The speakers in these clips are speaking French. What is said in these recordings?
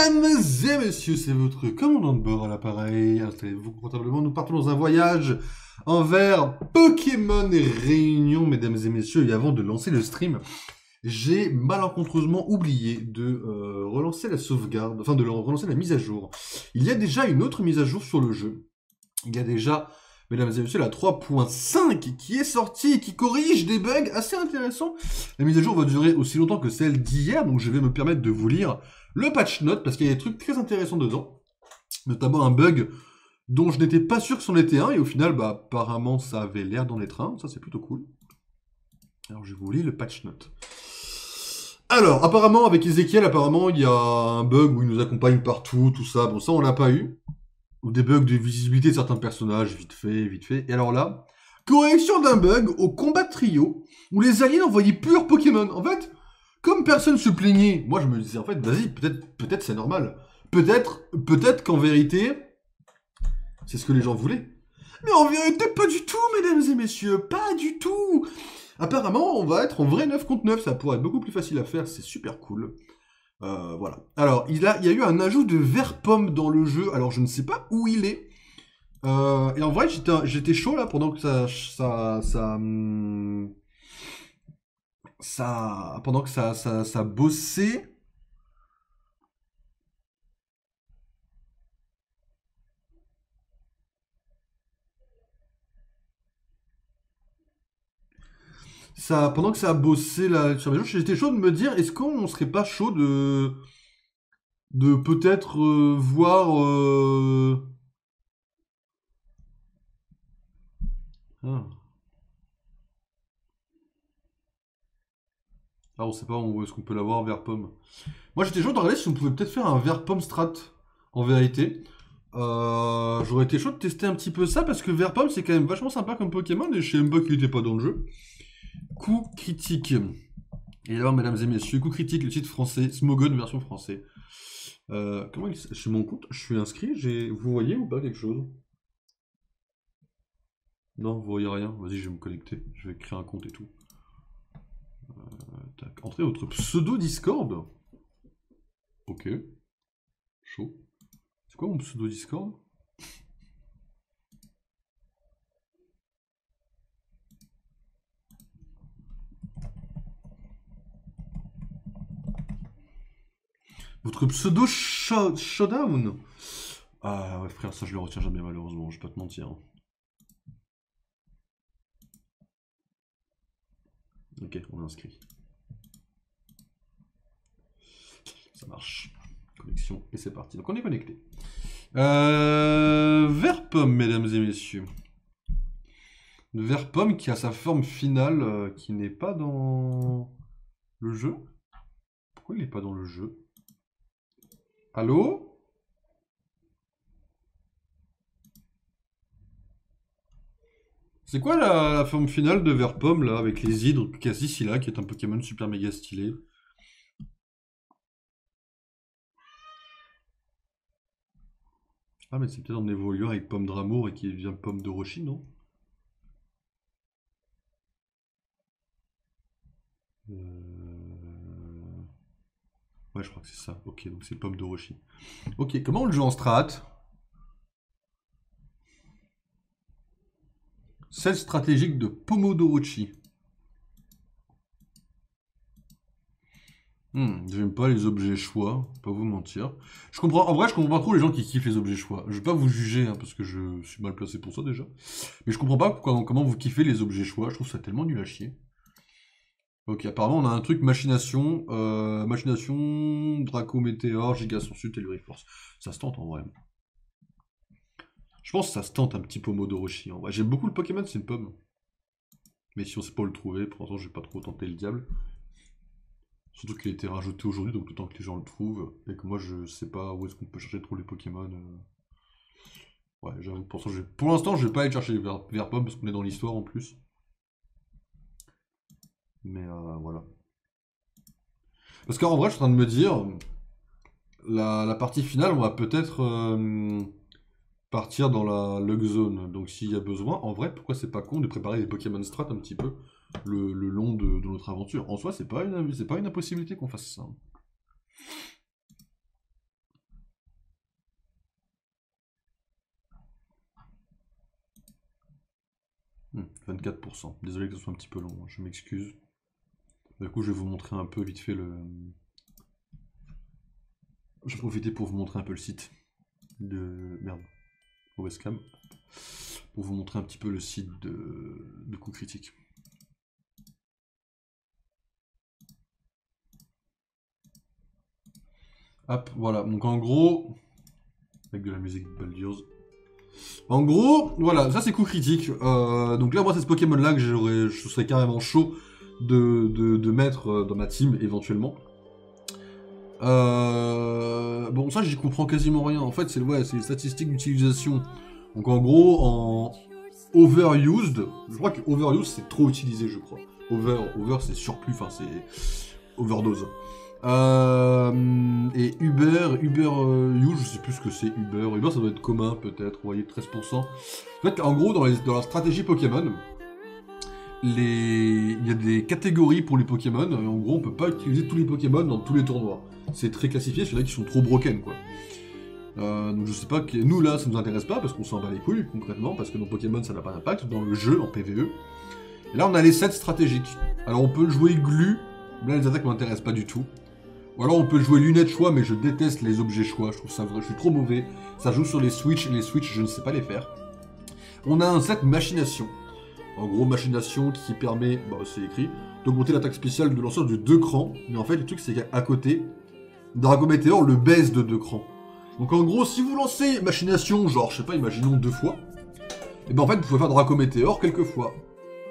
Mesdames et messieurs, c'est votre commandant de bord à l'appareil. Installez-vous confortablement, nous partons dans un voyage envers Pokémon Réunion, mesdames et messieurs. Et avant de lancer le stream, j'ai malencontreusement oublié de relancer la sauvegarde, enfin de relancer la mise à jour. Il y a déjà une autre mise à jour sur le jeu. Il y a déjà, mesdames et messieurs, la 3.5 qui est sortie et qui corrige des bugs assez intéressants. La mise à jour va durer aussi longtemps que celle d'hier, donc je vais me permettre de vous lire le patch note parce qu'il y a des trucs très intéressants dedans. Notamment un bug dont je n'étais pas sûr que c'en était un, et au final, bah, apparemment, ça avait l'air d'en être un. Ça, c'est plutôt cool. Alors, je vous lis le patch note. Alors, apparemment, avec Ezekiel, apparemment, il y a un bug où il nous accompagne partout, tout ça. Bon, ça, on l'a pas eu. Ou des bugs de visibilité de certains personnages, vite fait, vite fait. Et alors là, correction d'un bug au combat de trio, où les aliens envoyaient plus leurs Pokémon. En fait, comme personne se plaignait, moi je me disais, en fait, vas-y, peut-être c'est normal. Peut-être qu'en vérité, c'est ce que les gens voulaient. Mais en vérité, pas du tout, mesdames et messieurs, pas du tout. Apparemment, on va être en vrai 9 contre 9, ça pourrait être beaucoup plus facile à faire, c'est super cool. Voilà. Alors, il y a eu un ajout de vert pomme dans le jeu. Alors, je ne sais pas où il est. Et en vrai, j'étais chaud là pendant que pendant que ça bossait. Pendant que ça a bossé là sur les jeux, j'étais chaud de me dire, est-ce qu'on serait pas chaud de peut-être voir. Ah. Ah, on sait pas où est-ce qu'on peut l'avoir, vert pomme. Moi, j'étais chaud de regarder si on pouvait peut-être faire un vert pomme strat, en vérité. J'aurais été chaud de tester un petit peu ça, parce que vert pomme, c'est quand même vachement sympa comme Pokémon, et je sais même pas qu'il était pas dans le jeu. Coup critique. Et alors, mesdames et messieurs, coup critique, le titre français, Smogon version français. Comment il Chez mon compte, je suis inscrit, vous voyez ou pas quelque chose? Non, vous voyez rien. Vas-y, je vais me connecter. Je vais créer un compte et tout. Tac. Entrez votre pseudo Discord. Ok. Chaud. C'est quoi mon pseudo Discord? Votre pseudo Showdown? Ah ouais, frère, ça je le retiens jamais malheureusement, je vais pas te mentir. Ok, on est inscrit. Ça marche. Connexion, et c'est parti. Donc on est connecté. Vert pomme, mesdames et messieurs. Le vert pomme qui a sa forme finale, qui n'est pas dans le jeu. Pourquoi il n'est pas dans le jeu? Allô? C'est quoi la forme finale de vert pomme là, avec les hydres, Cassicilla, qui est un Pokémon super méga stylé? Ah, mais c'est peut-être en évoluant avec Pomme d'Amour et qui devient Pomme de Roshi, non? Ouais, je crois que c'est ça. Ok, donc c'est Pomme de Roshi. Ok, comment on le joue en strat? Celle stratégique de Pomodorochi. J'aime pas les objets choix, pas vous mentir. En vrai, je comprends pas trop les gens qui kiffent les objets choix. Je vais pas vous juger, hein, parce que je suis mal placé pour ça déjà. Mais je comprends pas comment vous kiffez les objets choix. Je trouve ça tellement nul à chier. Ok, apparemment on a un truc machination, Draco Météore, Giga Sursut et Luriforce. Ça se tente en vrai. Je pense que ça se tente un petit Pomodorochi en vrai. J'aime beaucoup le Pokémon, c'est une pomme. Mais si on sait pas où le trouver, pour l'instant je vais pas trop tenter le diable. Surtout qu'il a été rajouté aujourd'hui, donc autant que les gens le trouvent. Et que moi je sais pas où est-ce qu'on peut chercher trop les Pokémon. Ouais, j'avoue, pour l'instant je vais pas aller chercher vers pomme parce qu'on est dans l'histoire en plus. Mais voilà. Parce qu'en vrai je suis en train de me dire, la partie finale on va peut-être partir dans la Lug Zone. Donc s'il y a besoin, en vrai pourquoi c'est pas con de préparer des Pokémon Strat un petit peu le long de notre aventure. En soi c'est pas une impossibilité qu'on fasse ça. 24%. Désolé que ce soit un petit peu long, je m'excuse. Du coup, je vais vous montrer un peu vite fait le... Je vais profiter pour vous montrer un peu le site de... Merde. Mauvaise cam. Pour vous montrer un petit peu le site de Coup Critique. Hop, voilà. Donc en gros... Avec de la musique de Baldur's. En gros, voilà, ça c'est Coup Critique. Donc là, moi, c'est ce Pokémon-là que je serais carrément chaud de mettre dans ma team, éventuellement. Bon, ça, j'y comprends quasiment rien. En fait, c'est les statistiques d'utilisation. Donc en gros, en overused, je crois que overused, c'est trop utilisé, je crois. Over c'est surplus, enfin, c'est overdose. Et Uber use, je sais plus ce que c'est Uber. Uber, ça doit être commun, peut-être, vous voyez, 13%. En fait, en gros, dans la stratégie Pokémon, il y a des catégories pour les Pokémon, et en gros, on peut pas utiliser tous les Pokémon dans tous les tournois. C'est très classifié, c'est là qui sont trop broken, quoi. Donc je sais pas, nous là, ça nous intéresse pas, parce qu'on s'en bat les couilles, concrètement, parce que dans Pokémon, ça n'a pas d'impact, dans le jeu, en PvE. Et là, on a les sets stratégiques. Alors, on peut jouer Glu, là, les attaques m'intéressent pas du tout. Ou alors on peut jouer lunettes choix, mais je déteste les objets choix, je trouve ça vrai, je suis trop mauvais. Ça joue sur les Switch, et les Switch, je ne sais pas les faire. On a un set machination. En gros, machination qui permet, bah c'est écrit, d'augmenter l'attaque spéciale de lanceur de 2 crans. Mais en fait, le truc c'est qu'à côté, Drago Météor le baisse de 2 crans. Donc en gros, si vous lancez machination, genre, je sais pas, imaginons 2 fois, et ben en fait, vous pouvez faire Draco Météor quelques fois.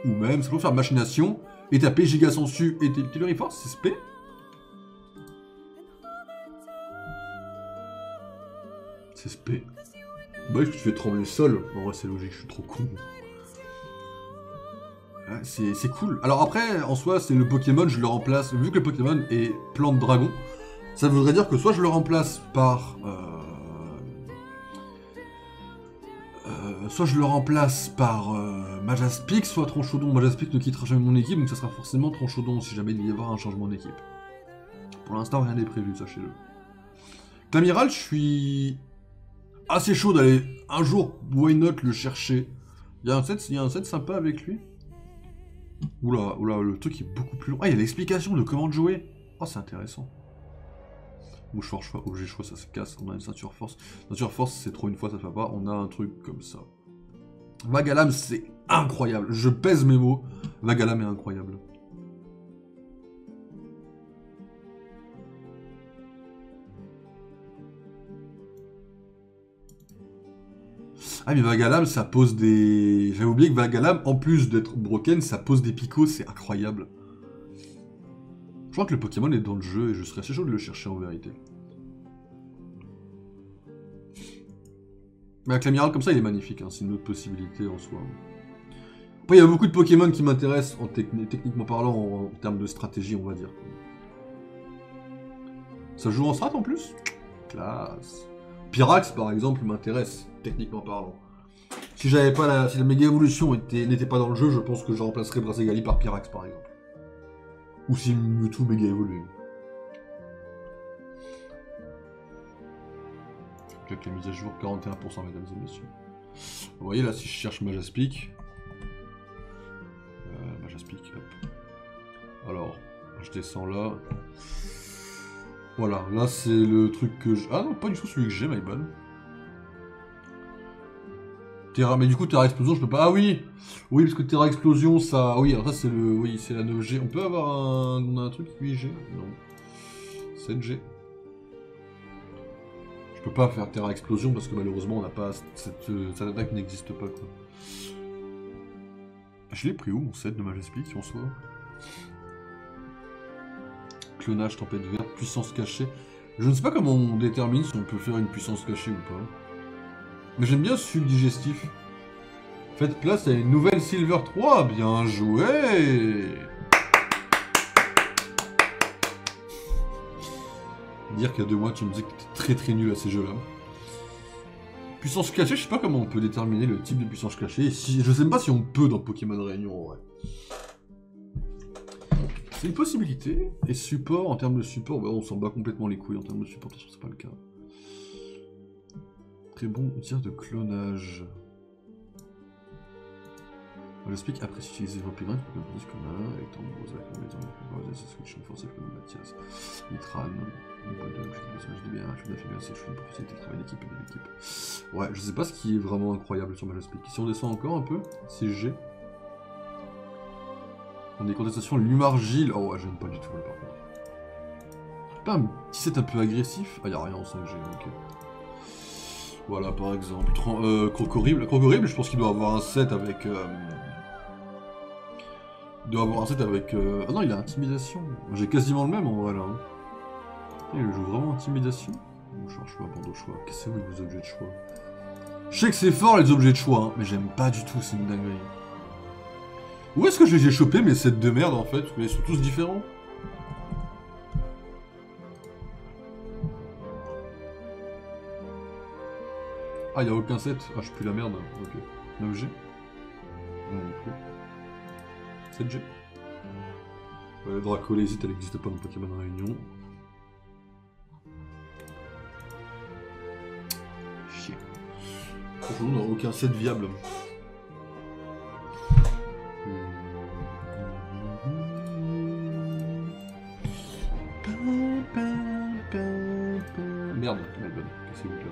Ou même, ça peut faire machination, et taper Giga Sensu et Telluriforce, c'est SP. C'est SP. Bah oui, je fais trembler le sol. En vrai, c'est logique, je suis trop con. Ouais, c'est cool. Alors après, en soi, c'est le Pokémon, je le remplace. Vu que le Pokémon est plante dragon, ça voudrait dire que soit je le remplace par... soit je le remplace par Majaspic, soit Tranchaudon. Majaspic ne quittera jamais mon équipe, donc ça sera forcément Tranchaudon si jamais il va y avoir un changement d'équipe. Pour l'instant, rien n'est prévu, sachez-le. Clamiral, je suis assez chaud d'aller un jour, why not, le chercher. Il y a un set sympa avec lui. Oula, le truc est beaucoup plus long. Ah, il y a l'explication de comment jouer. Oh, c'est intéressant. Mouchoir choix, objet choix, ça se casse. On a une ceinture force. Ceinture force, c'est trop une fois, ça fait pas. On a un truc comme ça. Vagalam, c'est incroyable. Je pèse mes mots. Vagalam est incroyable. Ah mais Vagalam, ça pose des... J'avais oublié que Vagalam, en plus d'être broken, ça pose des picots, c'est incroyable. Je crois que le Pokémon est dans le jeu et je serais assez chaud de le chercher en vérité. Mais avec l'amiral comme ça, il est magnifique, hein, c'est une autre possibilité en soi. Après, il y a beaucoup de Pokémon qui m'intéressent, techniquement parlant, en termes de stratégie, on va dire. Ça joue en strat en plus? Classe. Pyrax, par exemple, m'intéresse, techniquement parlant. Si j'avais pas si la méga évolution n'était pas dans le jeu, je pense que je remplacerais Brazegali par Pyrax, par exemple. Ou si Mewtwo méga évolué. Avec les mises à jour, 41%, mesdames et messieurs. Vous voyez là, si je cherche Majaspic. Majaspic, hop. Alors, je descends là. Voilà, là c'est le truc que je... Ah non, pas du tout celui que j'ai, my bad. Terra, mais du coup Terra Explosion je peux pas... Ah oui. Oui, parce que Terra Explosion ça... Oui, alors ça c'est le... Oui, c'est la 9G. On peut avoir un truc 8G? Non. 7G. Je peux pas faire Terra Explosion parce que malheureusement on n'a pas... Cette attaque n'existe pas quoi. Je l'ai pris où mon set de Majaspic en soi? Clonage, tempête verte, puissance cachée. Je ne sais pas comment on détermine si on peut faire une puissance cachée ou pas. Mais j'aime bien ce digestif. Faites place à une nouvelle Silver 3, bien joué. Dire qu'il y a 2 mois tu me disais que t'étais très nul à ces jeux-là. Puissance cachée, je sais pas comment on peut déterminer le type de puissance cachée. Je sais même pas si on peut dans Pokémon Réunion en vrai. C'est une possibilité. Et support, en termes de support, bah on s'en bat complètement les couilles en termes de support, de toute façon c'est pas le cas. Très bon tir de clonage. J'explique après si utiliser vos pigments, comme plus commun, avec ton rose avec la maison, avec la switch, une force comme Mathias, Nitran, une boîte de je dis bien, je suis d'affilée, je suis une professionnalité de travail d'équipe et de l'équipe. Ouais, je sais pas ce qui est vraiment incroyable sur Majespeak. Si on descend encore un peu, c'est G. On a des contestations Lumargile. Oh ouais, j'aime pas du tout là par contre. Pas un petit set un peu agressif. Ah, y'a rien en 5G, ok. Voilà, par exemple. Crocorible. Crocorible, je pense qu'il doit avoir un set avec... Il doit avoir un set avec... Ah non, il a Intimidation. J'ai quasiment le même en vrai là. Hein. Il joue vraiment Intimidation. Bon, choix, bandeau de choix. Qu'est-ce que c'est les objets de choix? Je sais que c'est fort les objets de choix, hein, mais j'aime pas du tout, c'est une dinguerie. Où est-ce que j'ai chopé mes sets de merde en fait? Mais ils sont tous différents. Ah, y'a aucun set. Ah, je pue la merde. Ok. 9G. Non plus. 7G. Ouais, Dracolésite, elle n'existe pas dans Pokémon Réunion. Chier. Franchement, on n'a aucun set viable. Merde, Melbourne, qu'est-ce que c'est là?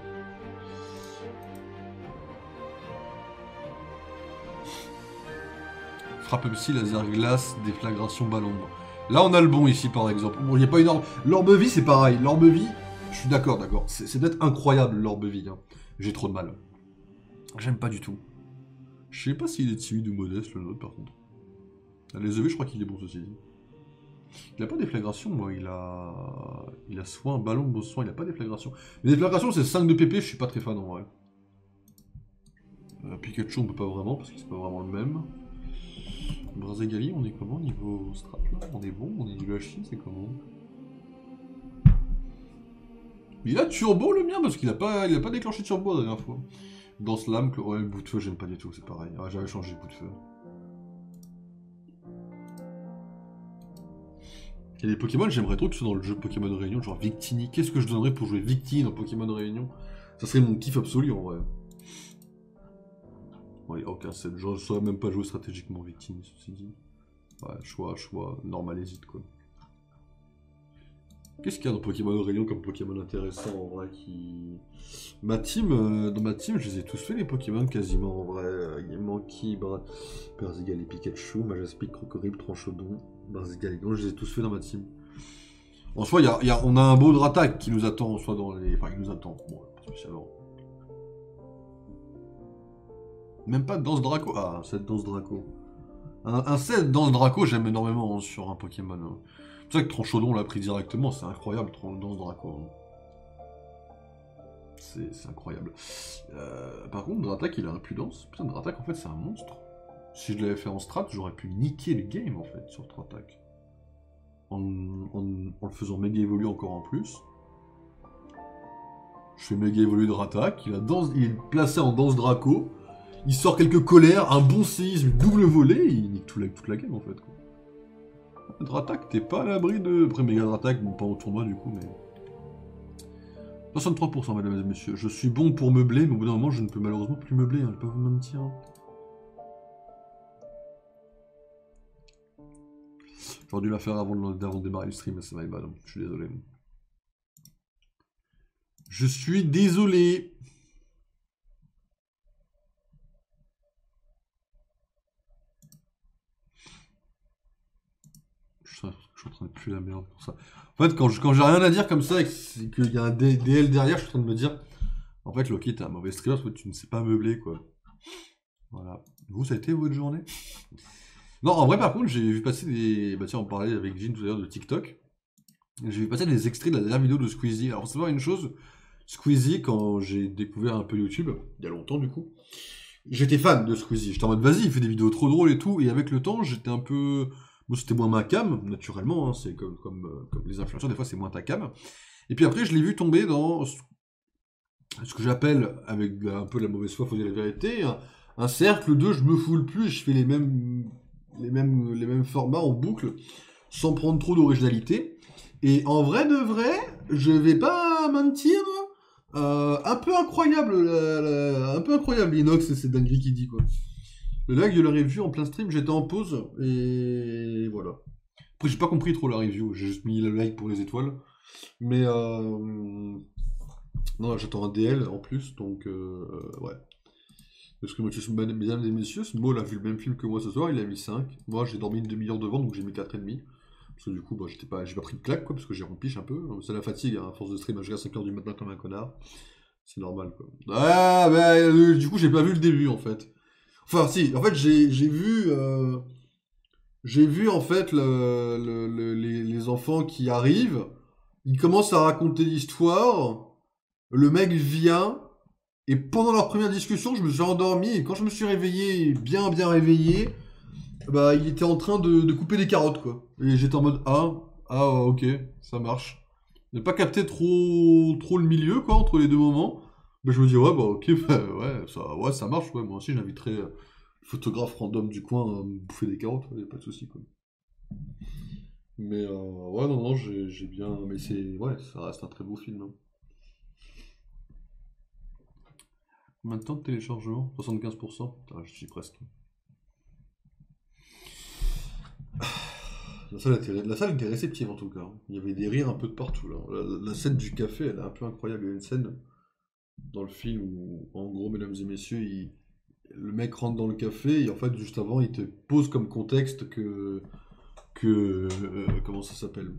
Frappe psy, laser glace, déflagration ballon. Là on a le bon ici par exemple. Bon, il n'y a pas une orbe. L'orbe vie c'est pareil. L'orbe vie, je suis d'accord, d'accord. C'est peut-être incroyable l'orbe vie. Hein. J'ai trop de mal. J'aime pas du tout. Je sais pas s'il est timide ou modeste le nôtre par contre. Les EV je crois qu'il est bon ceci dit. Il a pas déflagration moi, il a soin, ballon, beau soin, il a pas déflagration. Mais déflagration c'est 5 de PP, je suis pas très fan en vrai. Pikachu on peut pas vraiment parce que c'est pas vraiment le même. Brazegali, on est comment niveau strat là? On est bon, on est du hachis, c'est comment? Mais il a turbo le mien parce qu'il a pas déclenché turbo la dernière fois. Dans Slam, ouais, le bout de feu j'aime pas du tout, c'est pareil. Ah, j'avais changé le bout de feu. Il y a des Pokémon, j'aimerais trop que ce soit dans le jeu Pokémon Réunion, genre Victini. Qu'est-ce que je donnerais pour jouer Victini dans Pokémon Réunion? Ça serait mon kiff absolu en vrai. Ouais, aucun set. Je saurais même pas jouer stratégiquement Victini, ceci dit. Ouais, choix, normalésite quoi. Qu'est-ce qu'il y a dans Pokémon Réunion comme Pokémon intéressant en vrai qui... Ma team, dans ma team, je les ai tous fait les Pokémon quasiment en vrai. Il y a Mankey, Berzigali, Pikachu, Majespeak, Crocorible, Tranchodon, Berzigali. Donc je les ai tous fait dans ma team. En soi, on a un beau Dratak qui nous attend, soit dans les... Enfin, il nous attend, bon, pas spécialement. Même pas de Danse Draco. Ah, un set Danse Draco. Un set Danse Draco, j'aime énormément hein, sur un Pokémon. Hein. C'est pour ça que Tranchodon l'a pris directement, c'est incroyable, Danse Draco. Hein. C'est incroyable. Par contre, Dratak, il a impudence. Putain, Dratak, en fait, c'est un monstre. Si je l'avais fait en strat, j'aurais pu niquer le game, en fait, sur Dratak. En le faisant méga évoluer encore en plus. Je fais méga évoluer Dratak, il est placé en Danse Draco. Il sort quelques colères, un bon séisme, double volet, et il nique toute la game, en fait. Quoi. Dratak, t'es pas à l'abri de... Après, méga Dratak, bon, pas au tournoi, du coup, mais... 63%, mesdames et messieurs. Je suis bon pour meubler, mais au bout d'un moment, je ne peux malheureusement plus meubler, hein, je vais pas vous mentir. J'aurais dû la faire avant de démarrer le stream, mais c'est my bad, hein. Je suis désolé. Je suis désolé. Je suis en train de puer la merde pour ça. En fait, quand j'ai rien à dire comme ça, et qu'il y a un DL derrière, je suis en train de me dire... En fait, Loki, t'es un mauvais streamer, parce que tu ne sais pas meubler, quoi. Voilà. Vous, ça a été votre journée? Non, en vrai, par contre, j'ai vu passer des... Bah tiens, on parlait avec Jean tout à l'heure de TikTok. J'ai vu passer des extraits de la dernière vidéo de Squeezie. Alors, faut savoir une chose, Squeezie, quand j'ai découvert un peu YouTube, il y a longtemps du coup, j'étais fan de Squeezie. J'étais en mode, vas-y, il fait des vidéos trop drôles et tout. Et avec le temps, j'étais un peu... Bon, c'était moins ma cam, naturellement, hein, c'est comme les influenceurs, des fois c'est moins ta cam. Et puis après, je l'ai vu tomber dans ce que j'appelle, avec un peu la mauvaise foi, faut dire la vérité, un cercle de je me foule plus, je fais les mêmes formats en boucle, sans prendre trop d'originalité. Et en vrai de vrai, je vais pas mentir, un peu incroyable l'Inox et ces dingueries qu'il dit, quoi. Le lag de la review en plein stream, j'étais en pause, et voilà. Après, j'ai pas compris trop la review, j'ai juste mis le like pour les étoiles. Mais non, j'attends un DL en plus, donc ouais. Parce que mesdames et messieurs, Small a vu le même film que moi ce soir, il a mis 5. Moi, j'ai dormi une demi-heure devant, donc j'ai mis 4,5. Parce que du coup, bah, j'ai pas pris de claque, quoi, parce que j'ai rempiche un peu. C'est la fatigue, hein, à force de stream, je regarde 5h du matin comme un connard. C'est normal, quoi. Ah, bah, du coup, j'ai pas vu le début, en fait. Enfin, si, en fait, j'ai vu, en fait, les enfants qui arrivent. Ils commencent à raconter l'histoire. Le mec vient. Et pendant leur première discussion, je me suis endormi. Et quand je me suis réveillé, bien réveillé, bah, il était en train de couper des carottes, quoi. Et j'étais en mode, ok, ça marche. J'ai pas capté trop le milieu, quoi, entre les deux moments. Mais je me dis, ouais, bah, ok, bah, ouais, ça marche, ouais. Moi aussi, j'inviterais le photographe random du coin à me bouffer des carottes, ouais, y a pas de souci, quoi. Mais, ouais, non, j'ai bien. Mais ouais, ça reste un très beau film, hein. Maintenant de téléchargement 75%. Putain, je suis presque. La salle était réceptive en tout cas, hein. Il y avait des rires un peu de partout là. La scène du café, elle est un peu incroyable. Il y a une scène dans le film où, en gros, mesdames et messieurs, le mec rentre dans le café et en fait, juste avant, il te pose comme contexte comment ça s'appelle?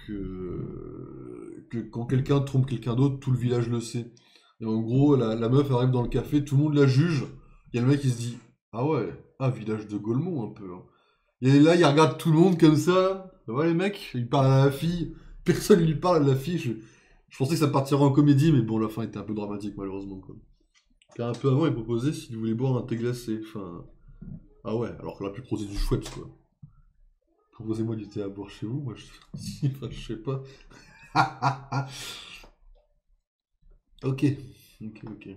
Que quand quelqu'un trompe quelqu'un d'autre, tout le village le sait. Et en gros, la meuf arrive dans le café, tout le monde la juge. Il y a le mec qui se dit, ah ouais, village de Gaulmont un peu, hein. Et là, il regarde tout le monde comme ça. Ouais, les mecs, il parle à la fille. Personne lui parle à la fille. Je pensais que ça partirait en comédie, mais bon, la fin était un peu dramatique, malheureusement, quoi. Car un peu avant, il proposait s'il voulait boire un thé glacé. Enfin. Ah ouais, alors qu'on a pu proposer du Schweppes, quoi. Proposez-moi du thé à boire chez vous, moi je. Enfin, je sais pas. Ok. Ok.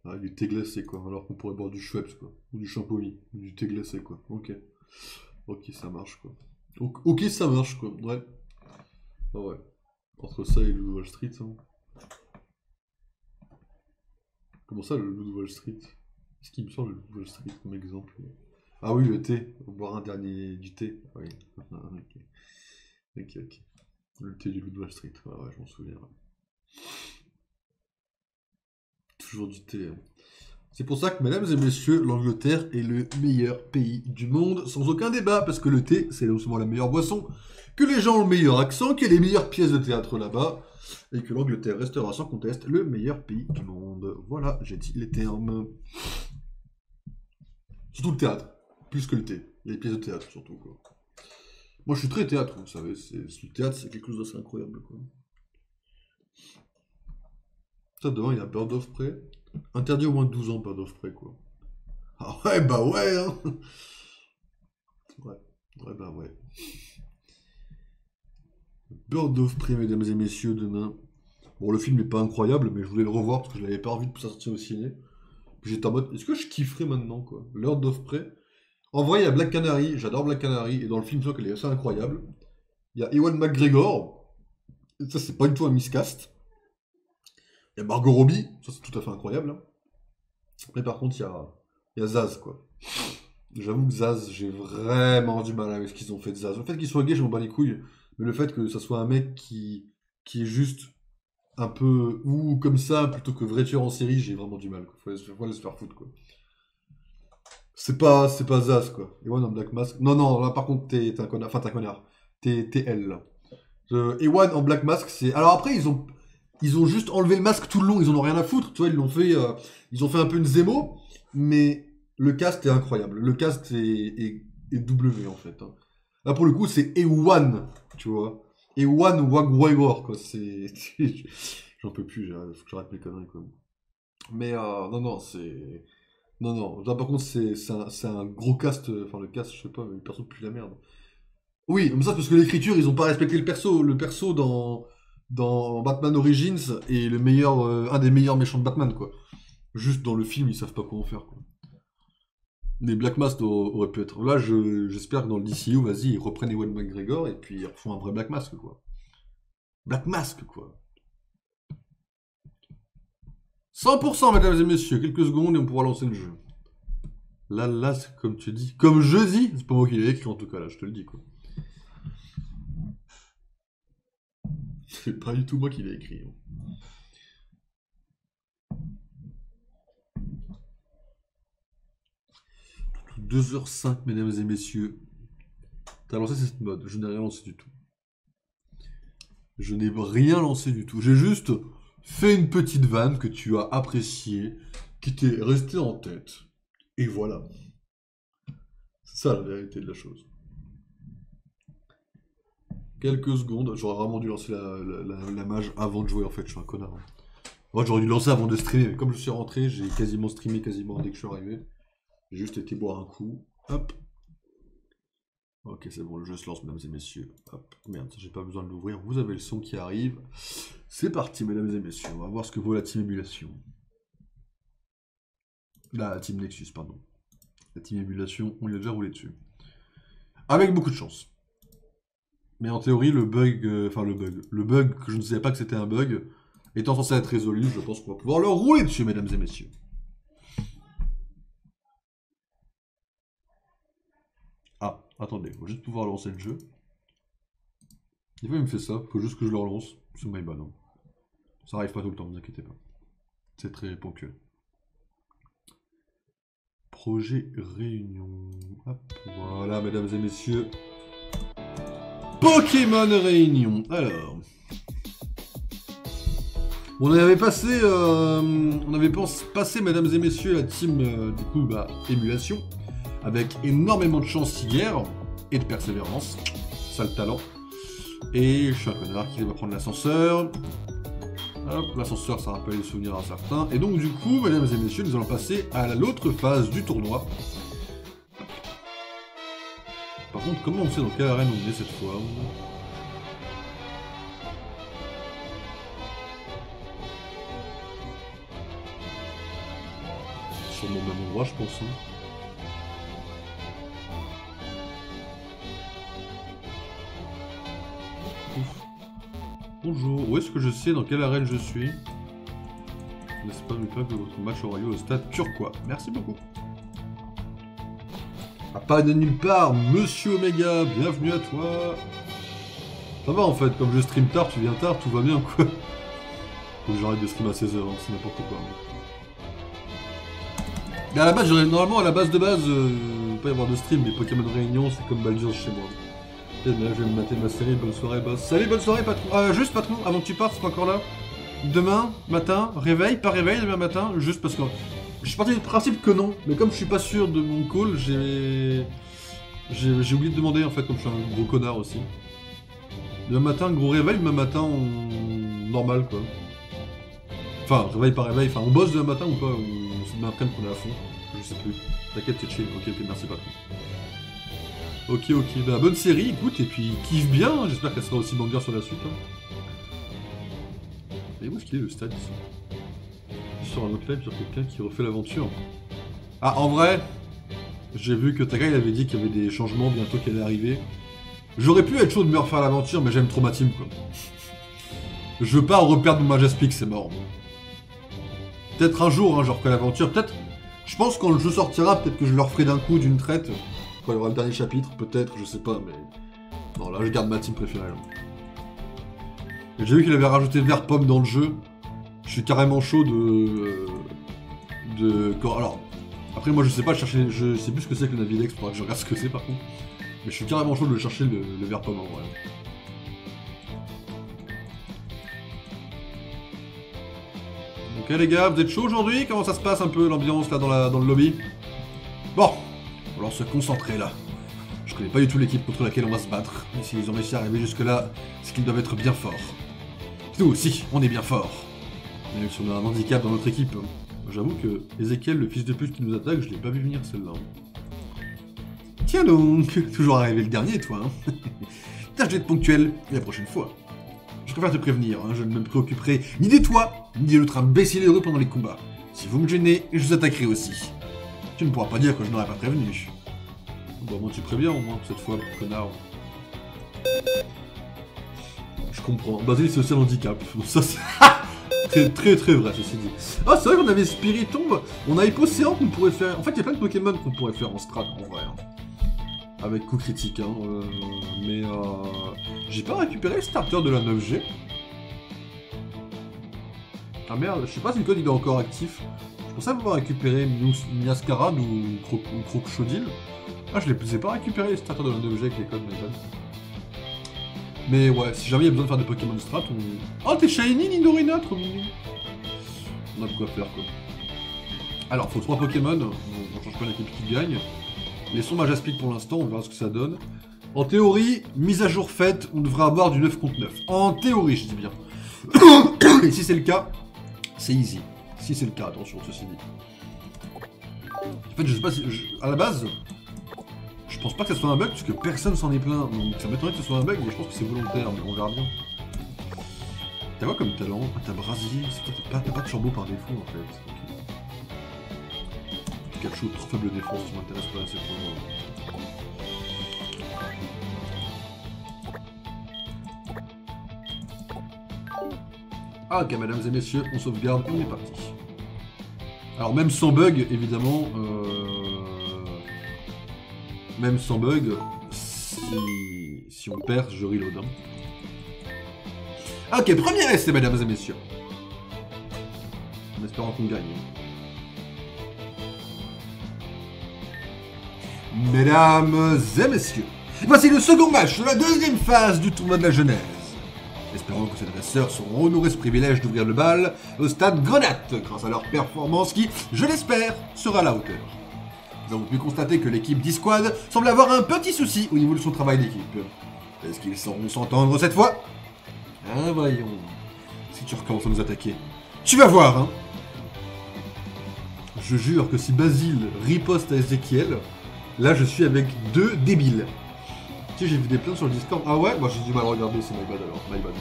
Ah, du thé glacé, quoi. Alors qu'on pourrait boire du Schweppes, quoi. Ou du Champomy. Ou du thé glacé, quoi. Ok. Ok, ça marche, quoi. Ok, ça marche, quoi. Ouais. Ah ouais. Entre ça et le Loup de Wall Street, hein. Comment ça, le Loup de Wall Street? Ce qui me semble le Loup de Wall Street comme exemple. Ah oui, le thé. Boire un dernier du thé. Oui. Ah, ok. Ok. Le thé du Loup de Wall Street. Ouais, je m'en souviens. Ouais. Toujours du thé, hein. C'est pour ça que, mesdames et messieurs, l'Angleterre est le meilleur pays du monde, sans aucun débat, parce que le thé, c'est souvent la meilleure boisson, que les gens ont le meilleur accent, qu'il y a les meilleures pièces de théâtre là-bas, et que l'Angleterre restera sans conteste le meilleur pays du monde. Voilà, j'ai dit les termes. Surtout le théâtre, plus que le thé. Les pièces de théâtre, surtout, quoi. Moi, je suis très théâtre, vous savez. Le théâtre, c'est quelque chose d'assez incroyable, quoi. Ça, devant, il y a Bird of Prey. Interdit au moins de 12 ans, Bird of Prey, quoi. Ah ouais, bah ouais, hein. Ouais, bah ouais. Bird of Prey, mesdames et messieurs, demain. Bon, le film n'est pas incroyable, mais je voulais le revoir parce que je l'avais pas revu depuis sa sortie au ciné. Puis j'étais en mode, est-ce que je kifferais maintenant, quoi? Bird of Prey. En vrai, il y a Black Canary, j'adore Black Canary, et dans le film, je vois qu'elle est assez incroyable. Il y a Ewan McGregor, et ça, c'est pas du tout un miscast. Il y a Margot Robbie, ça, c'est tout à fait incroyable, hein. Mais par contre, il y a Zaz, quoi. J'avoue que Zaz, j'ai vraiment du mal avec ce qu'ils ont fait de Zaz. Le fait qu'il soit gay, je m'en bats les couilles. Mais le fait que ça soit un mec qui est juste un peu ou comme ça, plutôt que vrai tueur en série, j'ai vraiment du mal, quoi. Faut se faire foutre, quoi. C'est pas Zaz, quoi. Ewan en Black Mask. Non, là par contre, t'es un connard. Enfin, t'es un connard. T'es elle, là. Ewan en Black Mask, c'est. Alors après, ils ont juste enlevé le masque tout le long, ils en ont rien à foutre, tu vois, ils ont fait un peu une Zemo, mais le cast est incroyable. Le cast est W en fait, hein. Là pour le coup, c'est Ewan, tu vois. Ewan Wagwagor, quoi. J'en peux plus, faut que j'arrête mes conneries, quoi. Mais non, c'est. Non. Là, par contre, c'est un gros cast. Enfin, le cast, je sais pas, mais le perso pue la merde. Oui, mais ça, c'est parce que l'écriture, ils ont pas respecté le perso. Le perso dans Batman Origins est un des meilleurs méchants de Batman, quoi. Juste dans le film, ils savent pas quoi en faire, quoi. Les Black Mask auraient pu être. Là, j'espère que dans le DCU, vas-y, ils reprennent Ewan McGregor et puis ils refont un vrai Black Mask, quoi. Black Mask, quoi. 100%, mesdames et messieurs. Quelques secondes et on pourra lancer le jeu. Là, c'est comme tu dis. Comme je dis, c'est pas moi qui l'ai écrit en tout cas, là, je te le dis, quoi. C'est pas du tout moi qui l'ai écrit. 2h05, mesdames et messieurs. T'as lancé cette mode, je n'ai rien lancé du tout. Je n'ai rien lancé du tout. J'ai juste fait une petite vanne que tu as appréciée, qui t'est restée en tête. Et voilà. C'est ça la vérité de la chose. Quelques secondes, j'aurais vraiment dû lancer la mage avant de jouer en fait, je suis un connard. Moi j'aurais dû lancer avant de streamer, mais comme je suis rentré, j'ai quasiment streamé quasiment dès que je suis arrivé. J'ai juste été boire un coup. Hop. Ok, c'est bon, le jeu se lance, mesdames et messieurs. Hop, merde, j'ai pas besoin de l'ouvrir. Vous avez le son qui arrive. C'est parti, mesdames et messieurs. On va voir ce que vaut la team émulation. La team Nexus, pardon. La team émulation, on y a déjà roulé dessus. Avec beaucoup de chance. Mais en théorie, le bug que je ne savais pas que c'était un bug, étant censé être résolu, je pense qu'on va pouvoir le rouler dessus, mesdames et messieurs. Ah, attendez, faut juste pouvoir lancer le jeu. Des fois, il me fait ça, faut juste que je le relance. C'est my bad, non. Ça arrive pas tout le temps, ne vous inquiétez pas. C'est très ponctuel. Projet réunion. Hop, voilà, mesdames et messieurs. Pokémon Réunion. Alors. On avait passé, mesdames et messieurs, la team, du coup, bah, émulation. Avec énormément de chance hier. Et de persévérance. Sale talent. Et je suis un connard qui va prendre l'ascenseur. Hop, l'ascenseur, ça rappelle les souvenirs à certains. Et donc, du coup, mesdames et messieurs, nous allons passer à l'autre phase du tournoi. Par contre, comment on sait dans quelle arène on est cette fois? Sur le même endroit, je pense. Hein. Bonjour, où est-ce que je sais dans quelle arène je suis? N'est-ce pas le cas que votre match aura lieu au stade turquois? Merci beaucoup. Ah, pas de nulle part, Monsieur Omega, bienvenue à toi. Ça va en fait, comme je stream tard, tu viens tard, tout va bien quoi. Faut que j'arrête de stream à 16h, hein, c'est n'importe quoi. Mais à la base, normalement à la base de base, pas y avoir de stream, mais Pokémon Réunion, c'est comme Baldur's chez moi. Et là, je vais me mater ma série, bonne soirée boss. Salut, bonne soirée patron. Juste patron, avant que tu partes, c'est pas encore là. Demain matin, réveil, pas réveil demain matin, juste parce que... Je suis parti du principe que non, mais comme je suis pas sûr de mon call, j'ai oublié de demander en fait, comme je suis un gros connard aussi. Demain matin, gros réveil, demain matin, normal quoi. Enfin, réveil par réveil, enfin on bosse demain matin ou pas, ou c'est demain après-midi qu'on est à fond, je sais plus. T'inquiète, c'est chill, ok, merci patron. Ok, bah bonne série, écoute, et puis kiffe bien, hein. J'espère qu'elle sera aussi banger sur la suite. Hein. Et où est-ce qu'il est le stade ici? Sur un autre live, sur quelqu'un qui refait l'aventure. Ah, en vrai, j'ai vu que Takai avait dit qu'il y avait des changements bientôt qui allaient arriver. J'aurais pu être chaud de me refaire l'aventure, mais j'aime trop ma team, quoi. Je veux pas reperdre mon Majaspic, c'est mort. Peut-être un jour, hein, je referai l'aventure. Peut-être, je pense quand le jeu sortira, peut-être que je le referai d'un coup, d'une traite. Quand il y aura le dernier chapitre, peut-être, je sais pas, mais... Non, là, je garde ma team préférée. J'ai vu qu'il avait rajouté vert pomme dans le jeu. Je suis carrément chaud de... Alors, après moi je sais pas chercher, je sais plus ce que c'est que le Navilex, faudra que je regarde ce que c'est par contre. Mais je suis carrément chaud de chercher le vert pomme en vrai. Ok les gars, vous êtes chaud aujourd'hui? Comment ça se passe un peu l'ambiance là dans le lobby? Bon, alors se concentrer là. Je connais pas du tout l'équipe contre laquelle on va se battre. Et s'ils ont réussi à arriver jusque là, c'est qu'ils doivent être bien forts. Nous aussi, on est bien forts. Même si on a un handicap dans notre équipe. J'avoue que Ezekiel, le fils de pute qui nous attaque, je l'ai pas vu venir celle-là. Tiens donc, toujours arrivé le dernier toi. Hein. Tâche d'être ponctuel, et la prochaine fois. Je préfère te prévenir, hein, je ne me préoccuperai ni de toi, ni de l'autre imbécile heureux pendant les combats. Si vous me gênez, je vous attaquerai aussi. Tu ne pourras pas dire que je n'aurais pas prévenu. Bon, moi tu préviens au moins, cette fois, connard. Je comprends. Basile, c'est aussi un handicap. Ça, Très vrai, ceci dit. Ah, c'est vrai qu'on avait Spiritomb, on a Hypocéan qu'on pourrait faire... En fait, il y a plein de Pokémon qu'on pourrait faire en strat, en vrai. Hein. Avec coup critique, hein. Mais j'ai pas récupéré le starter de la 9G. Ah merde, je sais pas si le code il est encore actif. Je pensais avoir récupéré Miascarade ou Crocodile. Ah, je les ai pas récupéré les starters de la 9G avec les codes, my bad. Mais ouais, si jamais il y a besoin de faire des Pokémon strat, on... Oh, t'es shiny, Nidorina, trop mignon. On a de quoi faire, quoi. Alors, faut 3 Pokémon, on change pas l'équipe qui gagne. Laissons Majaspic pour l'instant, on verra ce que ça donne. En théorie, mise à jour faite, on devrait avoir du 9 contre 9. En théorie, je dis bien. Et si c'est le cas, c'est easy. Si c'est le cas, attention, ceci dit. En fait, je sais pas si... À la base... Je pense pas que ce soit un bug, parce que personne s'en est plaint, donc ça m'étonnerait que ce soit un bug, mais je pense que c'est volontaire, mais on verra bien. T'as quoi comme talent? Ah, t'as Brasier, t'as pas de turbo par défaut en fait. Okay. Pikachu, trop faible défense, qui m'intéresse pas assez pour moi. Ah ok, mesdames et messieurs, on sauvegarde, on est parti. Alors même sans bug, évidemment, même sans bug, si on perd, je reload. Hein. Ok, premier essai, mesdames et messieurs. En espérant qu'on gagne. Mesdames et messieurs, voici le second match de la deuxième phase du tournoi de la Genèse. Espérons que ces dresseurs seront honorés ce privilège d'ouvrir le bal au stade Grenade, grâce à leur performance qui, je l'espère, sera à la hauteur. Nous avons pu constater que l'équipe d'E-Squad semble avoir un petit souci au niveau de son travail d'équipe. Est-ce qu'ils sauront s'entendre cette fois? Ah, voyons. Si tu recommences à nous attaquer, tu vas voir, hein. Je jure que si Basile riposte à Ezekiel, là je suis avec 2 débiles. Tu sais, j'ai vu des plaintes sur le Discord. Ah ouais? Moi j'ai du mal à regarder, c'est my bad alors, my bad.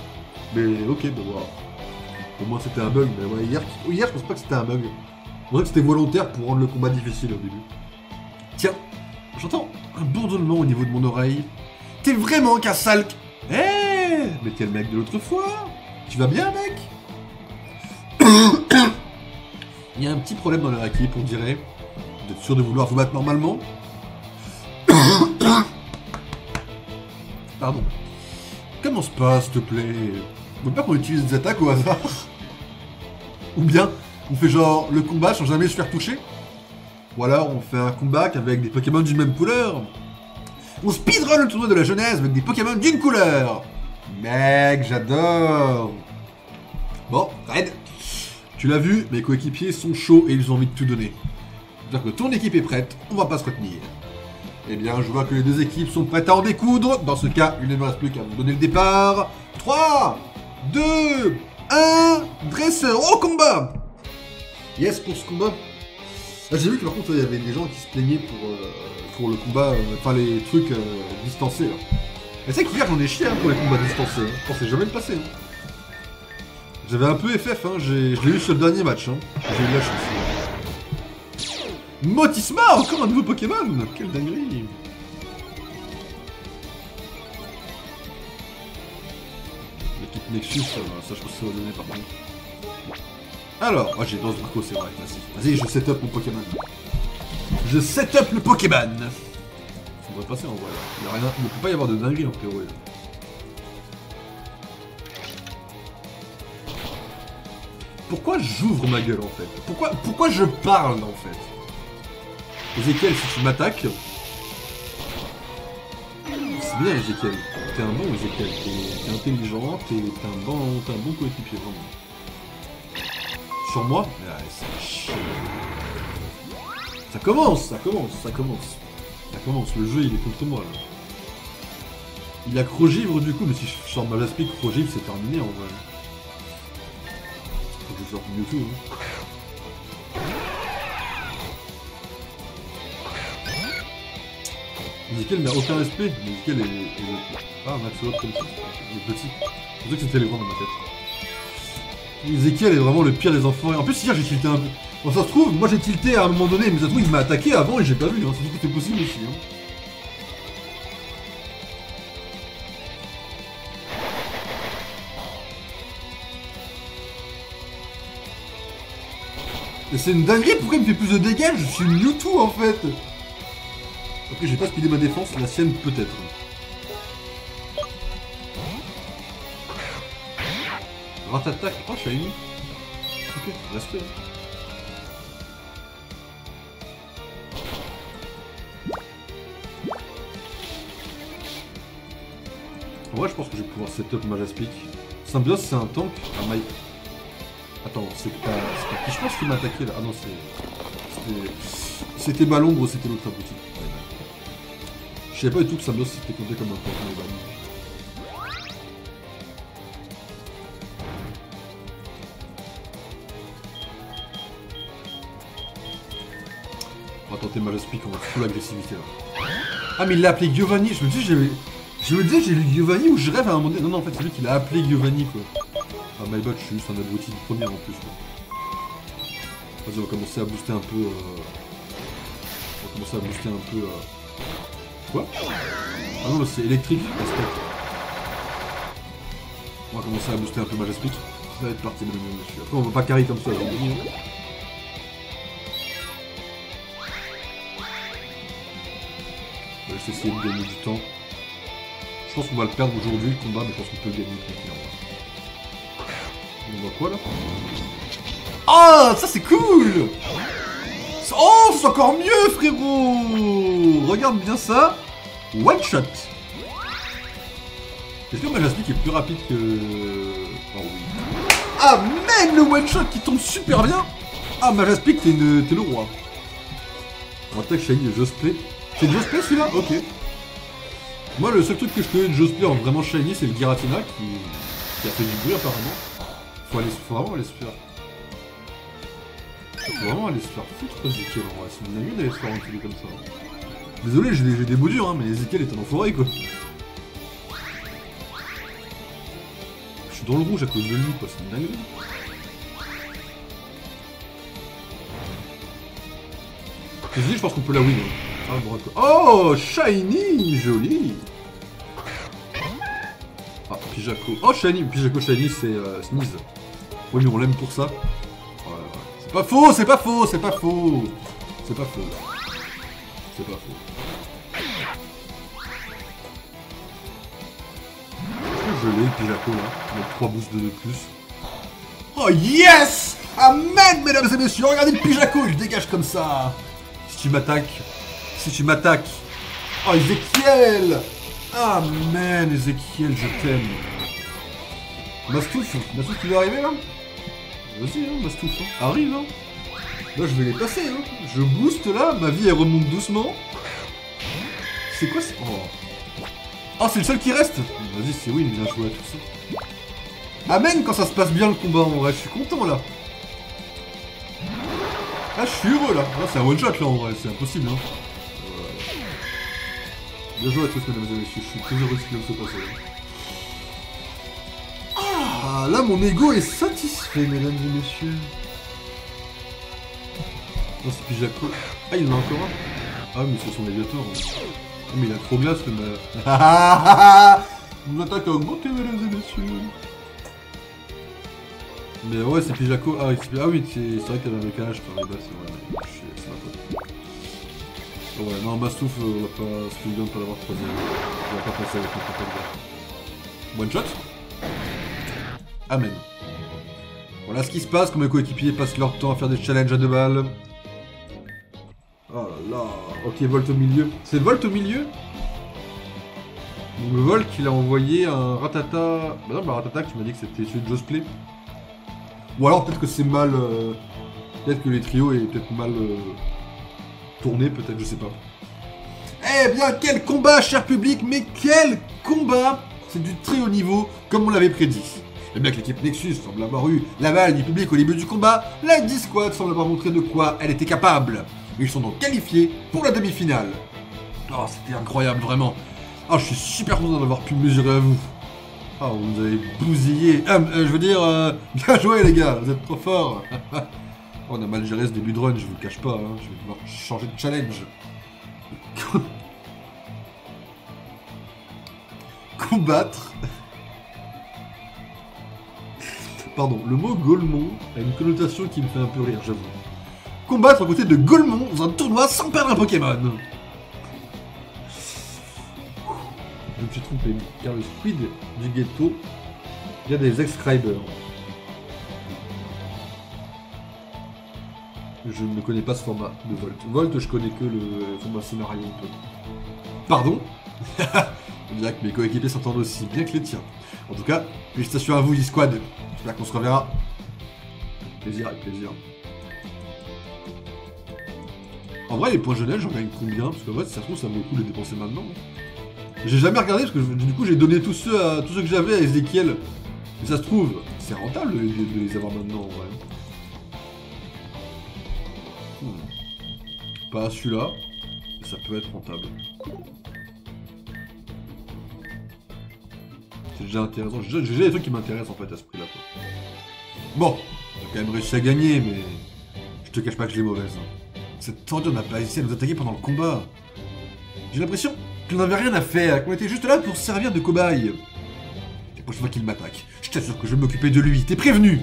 Mais ok, bah voilà. Pour moi c'était un bug, mais ouais, hier je pense pas que c'était un bug. Je pensais que c'était volontaire pour rendre le combat difficile au début. Tiens, j'entends un bourdonnement au niveau de mon oreille. T'es vraiment qu'un sale... Eh, mais t'es le mec de l'autre fois. Tu vas bien, mec? Il y a un petit problème dans leur équipe, on dirait. Vous êtes sûr de vouloir vous battre normalement? Pardon. Commence pas, s'il te plaît. Vous voulez pas qu'on utilise des attaques au hasard? Ou bien, on fait genre le combat sans jamais se faire toucher? Ou alors on fait un combat avec des Pokémon d'une même couleur. On speedrun le tournoi de la Genèse avec des Pokémon d'une couleur. Mec, j'adore. Bon, Red, tu l'as vu, mes coéquipiers sont chauds et ils ont envie de tout donner. C'est-à-dire que ton équipe est prête, on va pas se retenir. Eh bien, je vois que les deux équipes sont prêtes à en découdre. Dans ce cas, il ne me reste plus qu'à vous donner le départ. 3, 2, 1, dresseur au combat. Yes, pour ce combat. Ah, j'ai vu que par contre il y avait des gens qui se plaignaient pour le combat, enfin les trucs distancés là. Et c'est qu'hier j'en ai chié hein, pour les combats distancés, hein. Je pensais jamais le passer. Hein. J'avais un peu FF, hein. Je l'ai eu sur le dernier match, hein. J'ai eu de la chance. Motisma, encore un nouveau Pokémon. Quelle dinguerie. L'équipe Nexus, ça je pense que ça va donner par contre. Alors, j'ai Danse Draco, c'est vrai, vas-y, je set up mon Pokémon. Je set up le Pokémon. Ça devrait passer en vrai. Il ne peut pas y avoir de dinguerie en théorie. Pourquoi j'ouvre ma gueule en fait? Pourquoi je parle en fait? Ezekiel, si tu m'attaques... C'est bien Ezekiel. T'es un bon Ezekiel. T'es intelligent, t'es un bon coéquipier vraiment. Sur moi? Ouais, c'est chiant. Ça commence. Le jeu, il est contre moi, là. Il a Crogivre, du coup, mais si je sors Majaspic, Crogivre, c'est terminé, en vrai. Faut que je sorte Mewtwo, hein. Ezekiel n'a aucun respect. Ezekiel est... Ah, un axolote comme ça. Il est petit. C'est pour ça que c'était les grands dans ma tête. Ezekiel est vraiment le pire des enfants. En plus, hier, j'ai tilté un peu. Bon, ça se trouve, moi j'ai tilté à un moment donné, mais ça se trouve, il m'a attaqué avant et j'ai pas vu. Hein. C'est tout à fait possible aussi. Hein. Mais c'est une dinguerie, pourquoi il me fait plus de dégâts? Je suis une Mewtwo en fait. Après j'ai pas speedé ma défense, la sienne peut-être. Rat-attaque, oh shiny. Ok, respect. En vrai je pense que je vais pouvoir setup Majaspic. Symbiose c'est un tank. Ah my... Attends, c'est pas qui je pense qui m'a attaqué là. Ah non c'était Ballombre ou c'était l'autre abruti. Je savais pas du tout que Symbiose c'était compté comme un tank. On va tenter Majaspic, on va full l'agressivité là. Ah mais il l'a appelé Giovanni, je me dis j'ai lu Giovanni ou je rêve à un moment donné. Non non en fait c'est lui qui l'a appelé Giovanni quoi. Ah my bad, je suis juste un abruti de première en plus quoi. Vas-y on va commencer à booster un peu Quoi? Ah non c'est électrique, respect. On va commencer à booster un peu Majaspic. Ça va être parti mesdames et messieurs. Après on va pas carry comme ça, on va gagner. On va juste essayer de gagner du temps. Je pense qu'on va le perdre aujourd'hui le combat, mais je pense qu'on peut le gagner tranquillement. On voit quoi là? Ah, ça c'est cool! Oh, c'est encore mieux frérot! Regarde bien ça! One shot! Est-ce que Majaspic est plus rapide que... Oh oui. Ah man, le one shot qui tombe super bien! Ah Majaspic, t'es le roi. On attaque shiny de Josplay. C'est Josplay celui-là? Ok. Moi le seul truc que je connais de Josplay en vraiment shiny c'est le Giratina qui a fait du bruit apparemment. Faut vraiment aller se faire. Faut vraiment aller se faire foutre Ezekiel en vrai, c'est une dinguerie d'aller se faire enculer comme ça. Désolé, j'ai des mots durs hein, mais Ezekiel est un enfoiré quoi. Je suis dans le rouge à cause de lui quoi, c'est une dinguerie. Je pense qu'on peut la win. Hein. Ah, bon, oh, shiny, joli. Ah, Pijaco. Oh, shiny, Pijaco shiny, c'est Sneeze. Oui, mais on l'aime pour ça. Ouais. C'est pas faux, c'est pas faux, c'est pas faux. C'est pas faux. C'est pas faux. Je l'ai, le Pijaco, là. Avec 3 boosts de plus. Oh, yes! Amen, mesdames et messieurs. Regardez le Pijaco, il dégage comme ça. Si tu m'attaques. Oh, Ezekiel! Ah, man, Ezekiel, je t'aime. Mastouf qui va arriver, là? Vas-y, hein, Mastouf, hein. Arrive, hein. Là, je vais les passer, hein. Je booste, là, ma vie, elle remonte doucement. C'est quoi, c'est... Oh. Oh, c'est le seul qui reste. Vas-y, c'est win, bien joué à tout ça. Amen, quand ça se passe bien, le combat, en vrai, je suis content, là. Ah, je suis heureux là. Ah, c'est un one shot là en vrai, c'est impossible. Hein. Bien joué à tous, mesdames et messieurs. Je suis très heureux de ce qui vient de se passer. Ah, là mon ego est satisfait, mesdames et messieurs. Non, c'est Pijaco. Ah, il en a encore un. Ah, mais c'est son aviateur. Hein. Oh, mais il a trop glace le mec. Mon attaque a augmenté, mesdames et messieurs. Mais ouais, c'est Pijaco. Ah oui, c'est vrai qu'il y avait un décalage par les bas, c'est vrai. C'est ma faute. Oh ouais, non, Mastouf, on va pas. C'est bien de pas l'avoir croisé. On va pas passer avec notre appel. One shot. Amen. Voilà ce qui se passe quand mes coéquipiers passent leur temps à faire des challenges à 2 balles. Oh là là. Ok, Volt au milieu. C'est Volt au milieu? Donc le Volt il a envoyé un Ratata. Bah non, bah Ratata, tu m'as dit que c'était celui de Josplay. Ou alors peut-être que c'est mal... Peut-être que les trios est peut-être mal tourné, peut-être, je sais pas. Eh bien, quel combat, cher public, mais quel combat! C'est du très haut niveau, comme on l'avait prédit. Et bien que l'équipe Nexus semble avoir eu l'aval du public au début du combat, la D-Squad semble avoir montré de quoi elle était capable. Ils sont donc qualifiés pour la demi-finale. Oh, c'était incroyable, vraiment. Oh, je suis super content d'avoir pu me mesurer à vous. Ah, vous nous avez bousillé. Je veux dire, bien joué les gars, vous êtes trop forts. On a mal géré ce début de run, je vous le cache pas, hein. Je vais devoir changer de challenge. Combattre. Pardon, le mot Golemon a une connotation qui me fait un peu rire, j'avoue. combattre aux côtés de Golemon dans un tournoi sans perdre un Pokémon. Je me suis trompé, car le Squid du ghetto, il y a des ex-scribers. Je ne connais pas ce format de Volt. Volt, je connais que le format scénario. Pardon. On dirait que mes coéquipiers s'entendent aussi bien que les tiens. En tout cas, félicitations à vous, E-Squad. J'espère qu'on se reverra. Plaisir, avec plaisir. En vrai, les points jeunesse, j'en gagne combien? Parce qu'en vrai, si ça se trouve, ça vaut le coup de les dépenser maintenant. J'ai jamais regardé parce que du coup, j'ai donné tous ceux que j'avais à Ezekiel. Mais ça se trouve, c'est rentable de les avoir maintenant en vrai. Pas celui-là, mais ça peut être rentable. C'est déjà intéressant. J'ai déjà des trucs qui m'intéressent en fait à ce prix-là. Bon, j'ai quand même réussi à gagner, mais je te cache pas que je l'ai mauvaise. Hein. Cette tendue n'a pas hésité à nous attaquer pendant le combat. J'ai l'impression qu'on n'avait rien à faire, qu'on était juste là pour servir de cobaye. La prochaine fois qu'il m'attaque, je t'assure que je vais m'occuper de lui, t'es prévenu.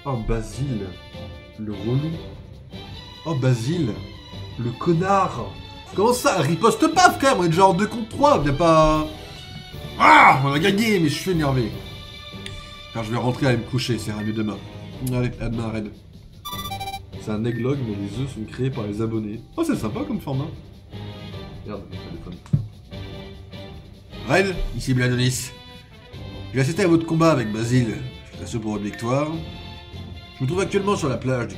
Oh, Basile, le relou. Oh, Basile, le connard. Comment ça, riposte pas, frère, on est déjà en 2 contre 3, viens pas... Ah, on a gagné, mais je suis énervé. Car je vais rentrer à me coucher, ça ira mieux demain. Allez, à demain, Red. C'est un egglog, mais les œufs sont créés par les abonnés. Oh, c'est sympa comme format. Regarde, le téléphone. Red, ici Bladonis. J'ai assisté à votre combat avec Basile. Je suis assuré pour votre victoire. Je me trouve actuellement sur la plage du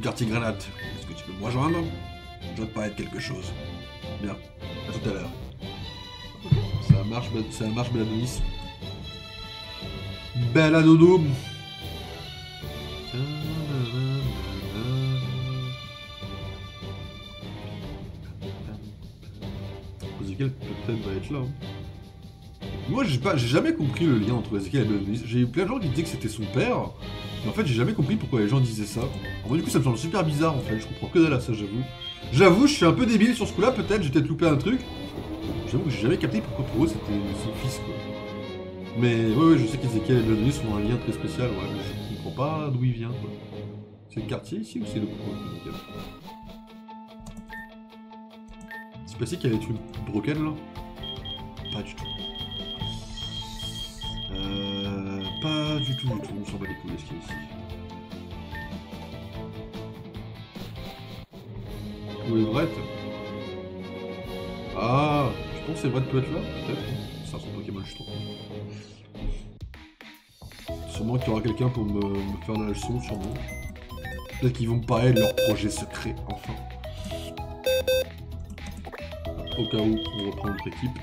quartier Granate. Est-ce que tu peux me rejoindre? Je dois te parler de quelque chose. Bien, à tout à l'heure. Ça marche, Bladonis. Bella dodo. Ezekiel peut-être va être là. Hein. Moi j'ai jamais compris le lien entre Ezekiel et Bladonis. J'ai eu plein de gens qui disaient que c'était son père. Mais en fait j'ai jamais compris pourquoi les gens disaient ça. En vrai du coup ça me semble super bizarre en fait. Je comprends que dalle à ça, j'avoue. J'avoue je suis un peu débile sur ce coup là peut-être. J'ai peut-être loupé un truc. J'avoue que j'ai jamais capté pourquoi pour eux c'était son fils quoi. Mais ouais, je sais qu'Ezekiel et Bladonis ont un lien très spécial, ouais, mais je comprends pas d'où il vient quoi. C'est le quartier ici ou c'est le pro? C'est pas ici qu'il y a des trucs broken là? Pas du tout. Pas du tout, on s'en bat les couilles ce qu'il y a ici. Où est Brett? Ah, je pense que Brett peut être là, peut-être. C'est son Pokémon, je trouve. Sûrement qu'il y aura quelqu'un pour me faire la leçon, sûrement. Peut-être qu'ils vont me parler de leur projet secret, enfin. Au cas où, on reprend notre équipe.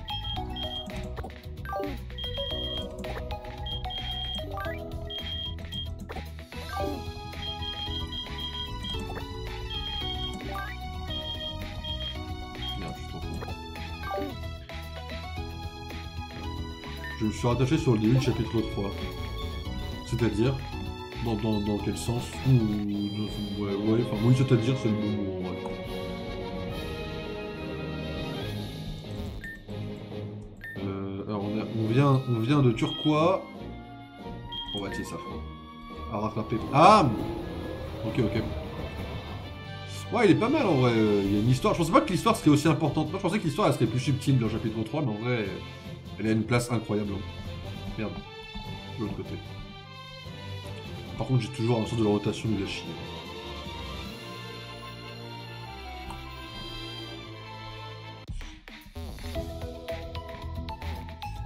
Je me suis rattaché sur le début du chapitre 3. C'est-à-dire, dans quel sens? Ouais, enfin oui, c'est-à-dire, c'est le bon mot, ouais. Alors on vient de Turquoise. On va essayer ça. À rattraper. Ah! Ok. Ouais, il est pas mal en vrai. Il y a une histoire. Je pensais pas que l'histoire serait aussi importante. Moi, je pensais que l'histoire elle serait plus subtile dans le chapitre 3, mais en vrai, elle a une place incroyable. Merde. De l'autre côté. Par contre, j'ai toujours un sens de la rotation de la chier.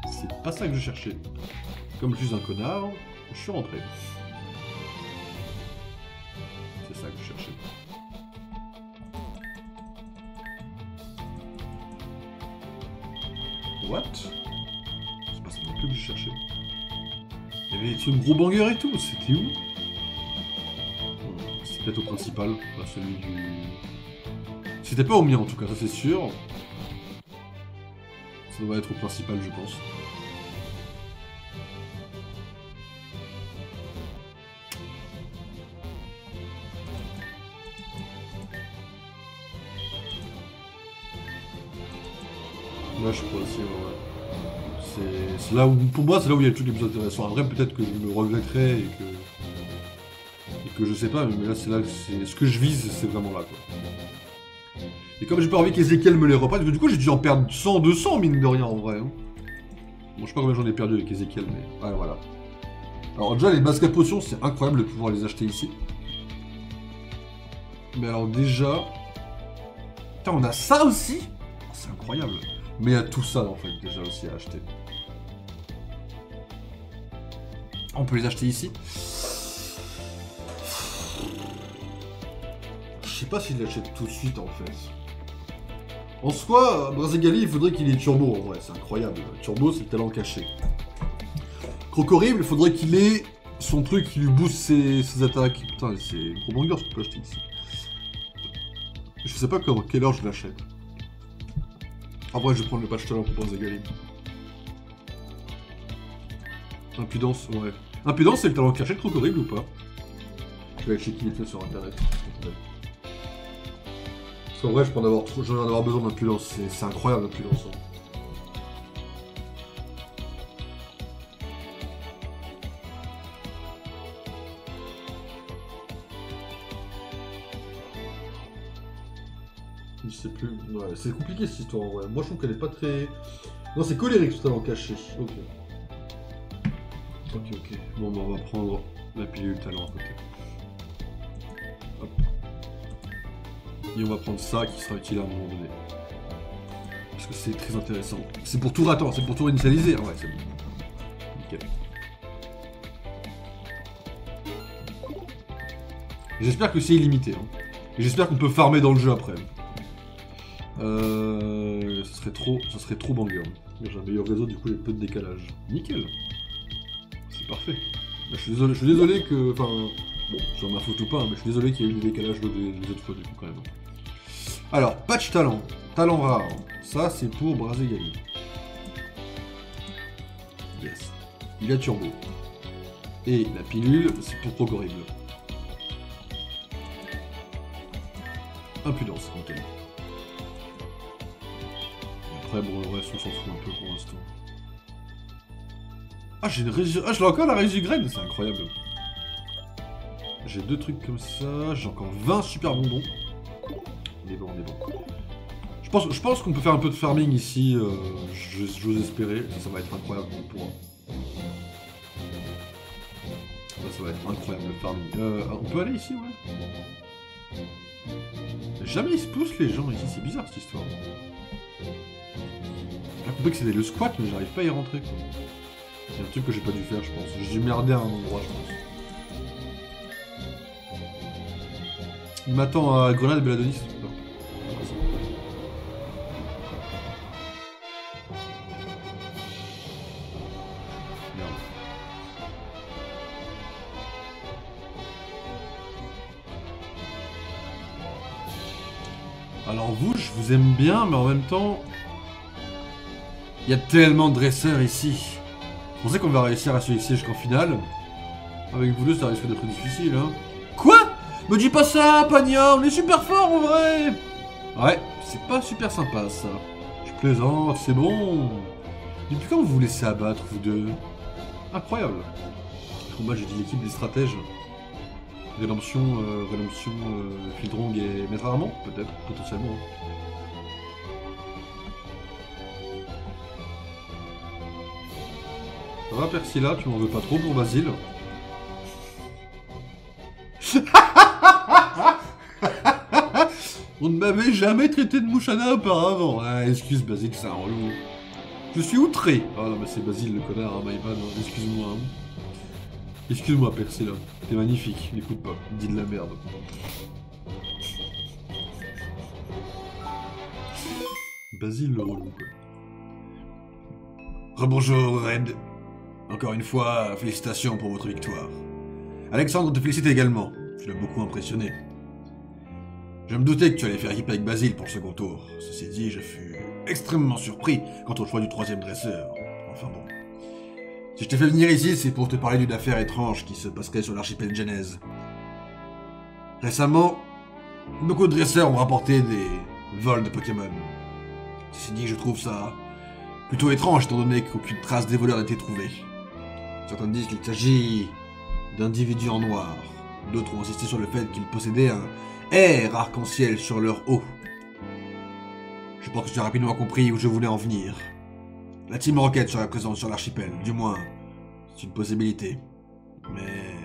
C'est pas ça que je cherchais. Comme je suis un connard, je suis rentré. C'est ça que je cherchais. What? C'est pas ça non plus que je cherchais. Il y avait des trucs gros bangers et tout, c'était où? C'était peut-être au principal, pas celui du... C'était pas au mien en tout cas, ça c'est sûr. Ça doit être au principal je pense. Là je crois aussi, ouais. C'est là où, pour moi, c'est là où il y a le truc le plus intéressant. Après, peut-être que je me regretterai et que je sais pas, mais là, c'est là, c'est ce que je vise, c'est vraiment là, quoi. Et comme j'ai pas envie qu'Ezekiel me les reprenne, parce que du coup, j'ai dû en perdre 100, 200, mine de rien, en vrai. Hein. Bon, je sais pas combien j'en ai perdu avec Ezekiel, mais... Ouais, voilà. Alors, déjà, les masques à potions, c'est incroyable de pouvoir les acheter ici. Mais alors, déjà... Putain, on a ça aussi? C'est incroyable. Mais il y a tout ça, en fait, déjà aussi à acheter. On peut les acheter ici. Je sais pas si je l'achète tout de suite, en fait. En soi, Brazegali, il faudrait qu'il ait Turbo, en vrai, c'est incroyable. Turbo, c'est le talent caché. Crocorrible, il faudrait qu'il ait son truc qui lui booste ses attaques. Putain, c'est gros banger ce qu'on peut acheter ici. Je sais pas quelle heure je l'achète. En vrai, je vais prendre le patch talent pour Brazegali. Impudence, ouais. Impudence, c'est le talent caché de Crocorrible ou pas? Je vais aller checker les sur internet. Parce qu'en vrai, je vais en avoir besoin d'impudence. C'est incroyable l'impudence. Hein. Je sais plus. Ouais, c'est compliqué cette histoire en vrai. Moi, je trouve qu'elle est pas très. Non, c'est colérique tout talent caché. Ok. Ok. Bon, bah, on va prendre la pilule talent à côté. Hop. Et on va prendre ça qui sera utile à un moment donné. Parce que c'est très intéressant. C'est pour tout ratant, c'est pour tout réinitialiser. Ah ouais, c'est bon. Nickel. J'espère que c'est illimité. Hein. Et j'espère qu'on peut farmer dans le jeu après. Ça serait trop banger. J'ai un meilleur réseau, du coup il y a peu de décalage. Nickel. C'est parfait. Là, je suis désolé que... Enfin... Bon, c'est ma faute ou pas, mais je suis désolé qu'il y ait eu des décalages les autres fois du coup quand même. Alors, patch talent. Talent rare. Ça c'est pour Brazegali. Yes. Il a turbo. Et la pilule, c'est pour Crocorrible. Impudence, nickel. Après, bon, le reste, on s'en fout un peu pour l'instant. Ah, j'ai une ah, je l'ai encore la Résugraine, c'est incroyable. J'ai 2 trucs comme ça, j'ai encore 20 super bonbons. On est bon. Je pense qu'on peut faire un peu de farming ici, j'ose espérer, ça va être incroyable pour moi. Ça va être incroyable le farming. On peut aller ici, ouais. Jamais ils se poussent les gens ici, c'est bizarre cette histoire. J'ai compris que c'était le squat, mais j'arrive pas à y rentrer quoi. C'est un truc que j'ai pas dû faire, je pense. J'ai dû merder à un endroit, je pense. Il m'attend à Grenade Belladonis. Merde. Alors vous, je vous aime bien, mais en même temps... Il y a tellement de dresseurs ici. Vous pensez qu'on va réussir à se fixer jusqu'en finale? Avec vous deux, ça risque d'être difficile, hein. Quoi? Me dis pas ça, Pagna, on est super fort en vrai. Ouais, c'est pas super sympa ça. Je plaisante, c'est bon. Depuis quand vous vous laissez abattre, vous deux? Incroyable. Moi j'ai dit l'équipe des stratèges. Rédemption, Fildrong et Maître Armand, peut-être, potentiellement. Ça va, Persila, tu m'en veux pas trop pour Basile? On ne m'avait jamais traité de mouchana auparavant. Ah, excuse Basile, c'est un relou. Je suis outré. Ah non, mais c'est Basile le connard, hein, Maïvan, hein. Excuse-moi. Hein. Excuse-moi, Persila. T'es magnifique, n'écoute pas, dis de la merde. Basile le relou, quoi. Rebonjour, Red. Encore une fois, félicitations pour votre victoire. Alexandre te félicite également. Tu l'as beaucoup impressionné. Je me doutais que tu allais faire équipe avec Basile pour le second tour. Ceci dit, je fus extrêmement surpris quant au choix du 3e dresseur. Enfin bon. Si je t'ai fait venir ici, c'est pour te parler d'une affaire étrange qui se passerait sur l'archipel Genèse. Récemment, beaucoup de dresseurs ont rapporté des vols de Pokémon. Ceci dit, je trouve ça plutôt étrange étant donné qu'aucune trace des voleurs n'a été trouvée. Certains disent qu'il s'agit d'individus en noir, D'autres ont insisté sur le fait qu'ils possédaient un air arc-en-ciel sur leur haut. Je pense que tu as rapidement compris où je voulais en venir. La Team Rocket serait présente sur l'archipel, du moins, c'est une possibilité. Mais...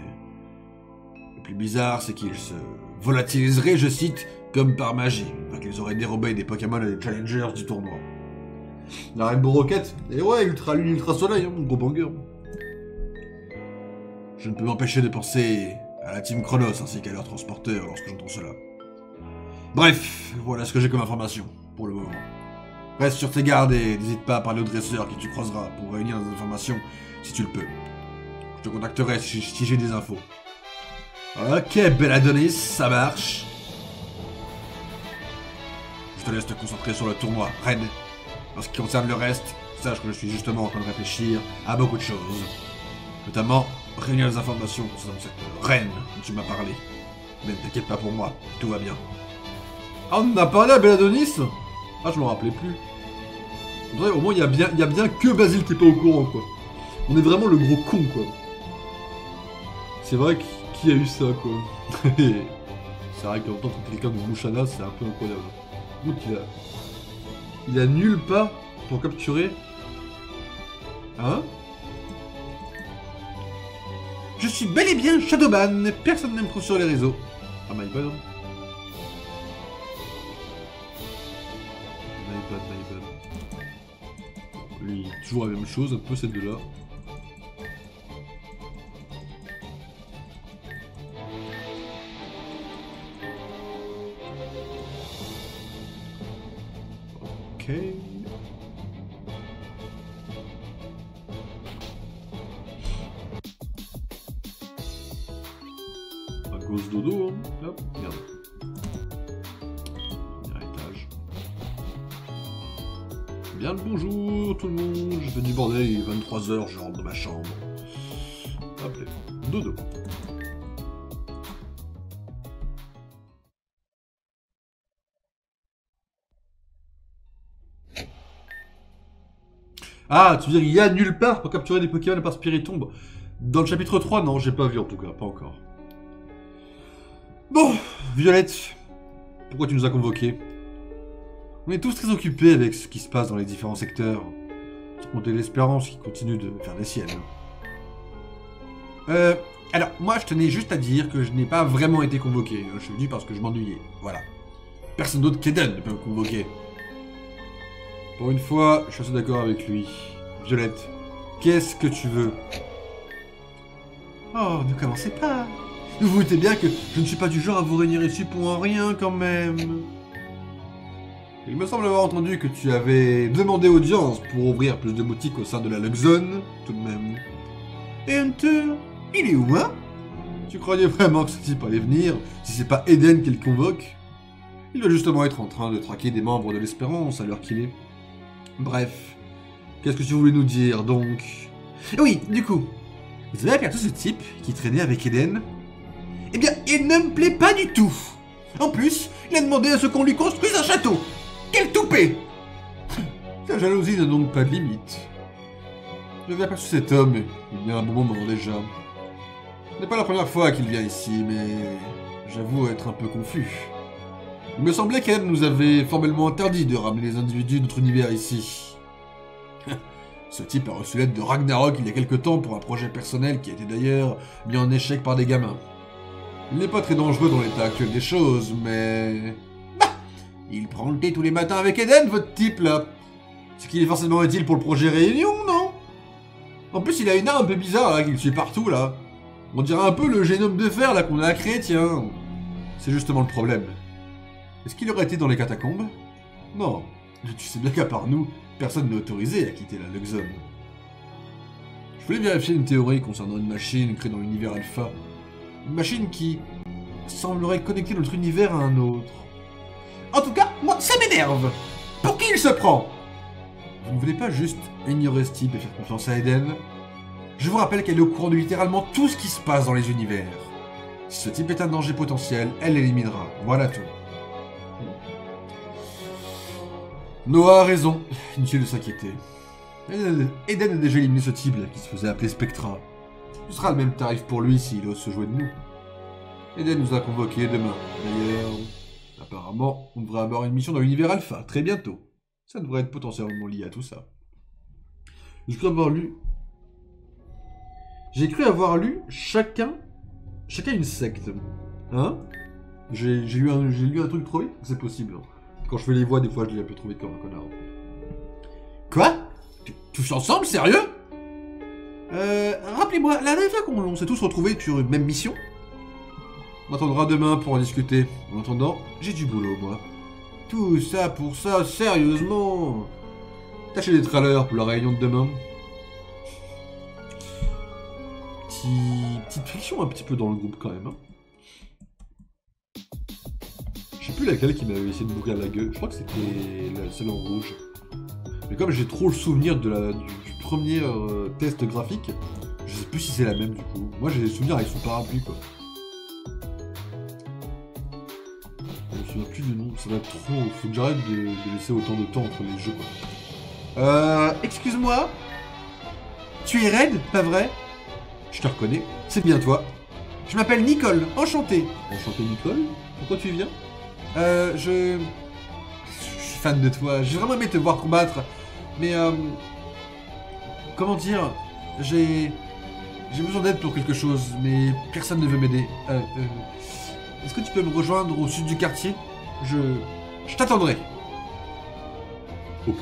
le plus bizarre, c'est qu'ils se volatiliseraient, je cite, comme par magie, enfin qu'ils auraient dérobé des Pokémon et des Challengers du tournoi. La Rainbow Rocket, et ouais, Ultra Lune, Ultra Soleil, hein, gros banger. Je ne peux m'empêcher de penser à la Team Chronos ainsi qu'à leur transporteur lorsque j'entends cela. Bref, voilà ce que j'ai comme information, pour le moment. Reste sur tes gardes et n'hésite pas à parler au dresseur qui tu croiseras pour réunir des informations si tu le peux. Je te contacterai si j'ai des infos. Ok, Belladonis, ça marche. Je te laisse te concentrer sur le tournoi, Ren. En ce qui concerne le reste, sache que je suis justement en train de réfléchir à beaucoup de choses. Notamment, réunir les informations concernant cette reine dont tu m'as parlé. Mais ne t'inquiète pas pour moi, tout va bien. Ah, on en a parlé à Belladonis? Ah, je m'en rappelais plus. Au moins, il y a bien que Basile qui est pas au courant, quoi. On est vraiment le gros con, quoi. C'est vrai qui a eu ça, quoi. C'est vrai qu'en tant que quelqu'un de Mouchana, c'est un peu incroyable. Donc il a nulle part pour capturer. Hein? Je suis bel et bien Shadowban, personne ne me trouve sur les réseaux. Ah, my bad. My bad. Lui, toujours la même chose, un peu cette de là. Ok. Un gosse dodo, hein. Hop, merde. Premier étage. Bien le bonjour tout le monde, je fais du bordel, il est 23h, je rentre dans ma chambre. Hop là, dodo. Ah, tu veux dire, il y a nulle part pour capturer des Pokémon à part Spiritomb. Dans le chapitre 3, non, j'ai pas vu en tout cas, pas encore. Bon, Violette, pourquoi tu nous as convoqués? On est tous très occupés avec ce qui se passe dans les différents secteurs. Sans compter l'Espérance qui continue de faire des siennes. Alors, moi je tenais juste à dire que je n'ai pas vraiment été convoqué. Je le dis parce que je m'ennuyais, voilà. Personne d'autre qu'Eden ne peut me convoquer. Pour une fois, je suis assez d'accord avec lui. Violette, qu'est-ce que tu veux? Oh, ne commencez pas. Vous vous doutez bien que je ne suis pas du genre à vous réunir ici pour un rien, quand même. Il me semble avoir entendu que tu avais demandé audience pour ouvrir plus de boutiques au sein de la Luxzone, tout de même. Et Hunter, il est où, hein? Tu croyais vraiment que ce type allait venir, si c'est pas Eden qui le convoque? Il doit justement être en train de traquer des membres de l'Espérance à l'heure qu'il est. Bref, qu'est-ce que tu voulais nous dire, donc? Oui, du coup, vous avez aperçu ce type qui traînait avec Eden? Eh bien, il ne me plaît pas du tout. En plus, il a demandé à ce qu'on lui construise un château. Quel toupet! Ta jalousie n'a donc pas de limite. J'avais aperçu cet homme il y a un bon moment déjà. Ce n'est pas la première fois qu'il vient ici, mais j'avoue être un peu confus. Il me semblait qu'elle nous avait formellement interdit de ramener les individus de notre univers ici. Ce type a reçu l'aide de Ragnarok il y a quelque temps pour un projet personnel qui a été d'ailleurs mis en échec par des gamins. Il n'est pas très dangereux dans l'état actuel des choses, mais... Bah, il prend le thé tous les matins avec Eden, votre type, là. Ce qu'il est forcément utile pour le projet Réunion, non? En plus, il a une arme un peu bizarre, là, qui le suit partout, là. On dirait un peu le génome de fer, là, qu'on a créé, tiens. C'est justement le problème. Est-ce qu'il aurait été dans les catacombes? Non. Tu sais bien qu'à part nous, personne n'est autorisé à quitter la Luxzone. Je voulais vérifier une théorie concernant une machine créée dans l'univers Alpha. Une machine qui semblerait connecter notre univers à un autre. En tout cas, moi, ça m'énerve. Pour qui il se prend? Vous ne voulez pas juste ignorer ce type et faire confiance à Eden? Je vous rappelle qu'elle est au courant de littéralement tout ce qui se passe dans les univers. Si ce type est un danger potentiel, elle l'éliminera. Voilà tout. Noah a raison. Inutile de s'inquiéter. Eden a déjà éliminé ce type là qui se faisait appeler Spectra. Ce sera le même tarif pour lui s'il ose se jouer de nous. Eden nous a convoqués demain. D'ailleurs, apparemment, on devrait avoir une mission dans l'univers Alpha, très bientôt. Ça devrait être potentiellement lié à tout ça. J'ai cru avoir lu... J'ai cru avoir lu chacun une secte. Hein? J'ai lu un truc trop vite? C'est possible. Hein. Quand je fais les voix, des fois, je lis un peu trop vite comme un connard. Quoi? Tous ensemble, sérieux? Rappelez-moi, la dernière fois qu'on s'est tous retrouvés sur une même mission? On attendra demain pour en discuter. En attendant, j'ai du boulot, moi. Tout ça pour ça, sérieusement? Tâchez d'être à l'heure pour la réunion de demain. Petite friction un petit peu dans le groupe quand même. Hein. Je sais plus laquelle qui m'avait essayé de m'ouvrir la gueule. Je crois que c'était celle en rouge. Mais comme j'ai trop le souvenir du premier test graphique, je sais plus si c'est la même du coup. Moi j'ai des souvenirs avec son parapluie quoi. Je me souviens plus du nom, ça va être trop. Faut que j'arrête de laisser autant de temps entre les jeux quoi. Excuse-moi? Tu es Red, pas vrai? Je te reconnais, c'est bien toi. Je m'appelle Nicole, enchanté. Enchanté Nicole? Pourquoi tu viens? Je suis fan de toi, j'ai vraiment aimé te voir combattre. Mais comment dire? J'ai besoin d'aide pour quelque chose, mais personne ne veut m'aider. Est-ce que tu peux me rejoindre au sud du quartier? Je t'attendrai. Ok.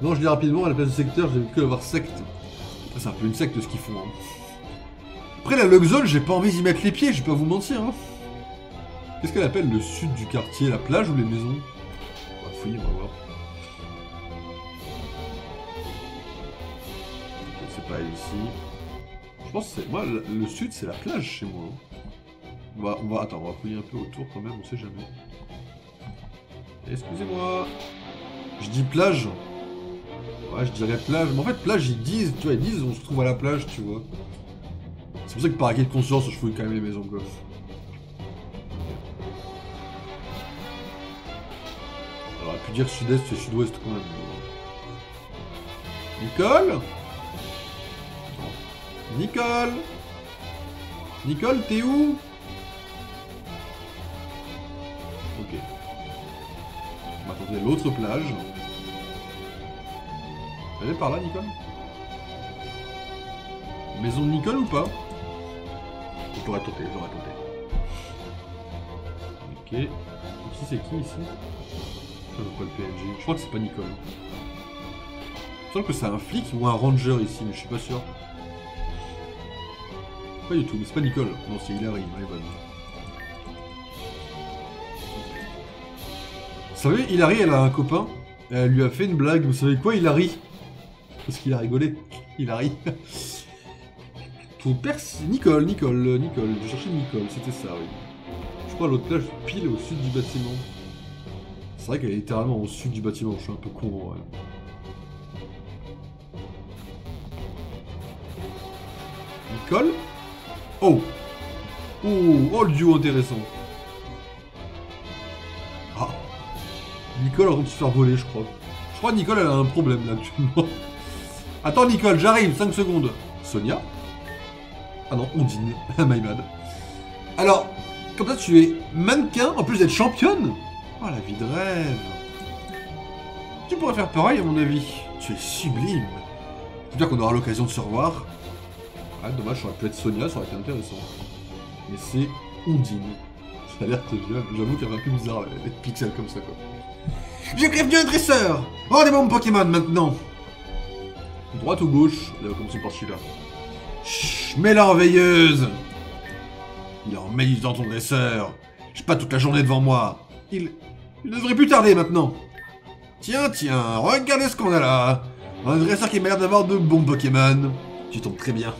Non, je dis rapidement, à la place de secteur, j'ai vu que avoir secte. Après, c'est un peu une secte ce qu'ils font. Hein. Après, la Luxol, j'ai pas envie d'y mettre les pieds, je vais pas vous mentir. Hein. Qu'est-ce qu'elle appelle le sud du quartier? La plage ou les maisons? On va fouiller, on va voir. Ok, c'est pas ici. Je pense que c'est... Moi, le sud, c'est la plage chez moi. Hein. Attends, on va fouiller un peu autour quand même, on sait jamais. Excusez-moi. Je dis plage. Ouais, je dirais plage. Mais en fait, plage, ils disent, tu vois, on se trouve à la plage, tu vois. C'est pour ça que par acquis de conscience, je fouille quand même les maisons, quoi. On aurait pu dire sud-est et sud-ouest quand même. Nicole? Nicole? Nicole, t'es où? Ok. On va tenter l'autre plage. Elle est par là, Nicole? Maison de Nicole ou pas? Je l'aurais tenté, Ok. Ici, c'est qui, ici? Je vois pas le PNJ. Je crois que c'est pas Nicole. Il me semble que c'est un flic ou un ranger ici, mais je suis pas sûr. Pas du tout, mais c'est pas Nicole. Non, c'est Hilary, my bad. Vous savez, Hilary, elle a un copain. Elle lui a fait une blague. Vous savez quoi, Hilary? Parce qu'il a rigolé. Hilary. Ton père, c'est Nicole. Je cherchais Nicole, c'était ça, oui. Je crois à l'autre plage, pile au sud du bâtiment. C'est vrai qu'elle est littéralement au sud du bâtiment, je suis un peu con, ouais. Nicole? Oh! Oh, le duo intéressant. Ah. Nicole est en train de se faire voler, je crois. Je crois que Nicole, elle a un problème, là, actuellement. Attends, Nicole, j'arrive, 5 secondes. Sonia? Ah non, Ondine. My bad. Alors, comme ça, tu es mannequin, en plus d'être championne? Oh, la vie de rêve. Tu pourrais faire pareil, à mon avis. Tu es sublime. J'espère qu'on aura l'occasion de se revoir. Ah, dommage, ça aurait pu être Sonia, ça aurait été intéressant. Mais c'est Ondine. Ça a l'air très bien. J'avoue qu'elle est un peu bizarre, les pixels comme ça, quoi. J'ai prévenu un dresseur. Rendez-moi mon Pokémon, maintenant. Droite ou gauche? On va commencer par celui-là. Chut, mets-la en veilleuse. Il est en maïs dans ton dresseur. J'ai pas toute la journée devant moi. Il devrait plus tarder maintenant. Tiens, regardez ce qu'on a là. Un dresseur qui m'a l'air d'avoir de bons Pokémon. Tu tombes très bien.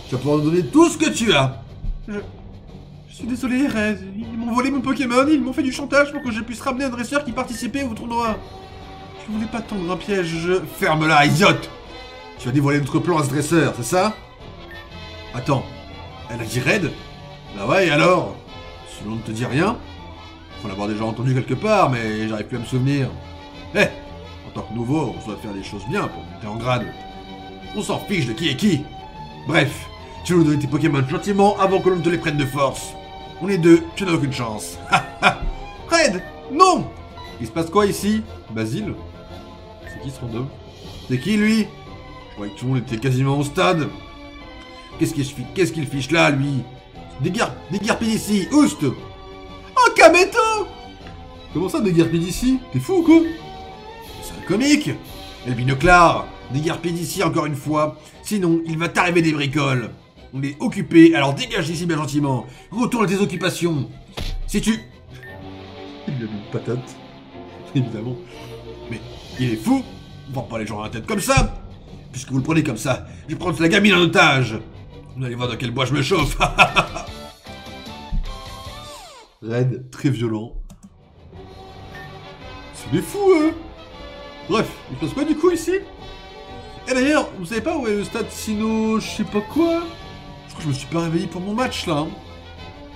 Tu vas pouvoir nous donner tout ce que tu as. Je suis désolé, Red. Ils m'ont volé mon Pokémon, ils m'ont fait du chantage pour que je puisse ramener un dresseur qui participait au tournoi. Je voulais pas tendre un piège, Ferme-la, idiote. Tu vas dévoiler notre plan à ce dresseur, c'est ça? Attends, elle a dit Red? Bah ouais, et alors? Ce nom ne te dit rien? Faut l'avoir déjà entendu quelque part, mais j'arrive plus à me souvenir. Eh, en tant que nouveau, on doit faire des choses bien pour monter en grade. On s'en fiche de qui est qui. Bref, tu nous donnes tes Pokémon gentiment avant que l'on te les prenne de force. On est deux, tu n'as aucune chance. Red, non! Il se passe quoi ici? Basile? C'est qui ce random? C'est qui lui? Je croyais que tout le monde était quasiment au stade. Qu'est-ce qu'il fiche là, lui? Déguerpille ici, oust! Oh, Kameto! Comment ça, déguerpille d'ici? T'es fou ou quoi? C'est un comique! Et le binoclard! Déguerpille d'ici encore une fois, sinon il va t'arriver des bricoles. On est occupé, alors dégage d'ici bien gentiment. Retourne à tes occupations. Si tu... Il lui a mis une patate. Évidemment. Mais il est fou. On prend pas les gens à la tête comme ça. Puisque vous le prenez comme ça, je vais prendre la gamine en otage. Vous allez voir dans quel bois je me chauffe. Red, très violent. C'est des fous, hein. Bref, il se passe quoi du coup ici? Et d'ailleurs, vous savez pas où est le stade Sino, je sais pas quoi? Je crois que je me suis pas réveillé pour mon match là.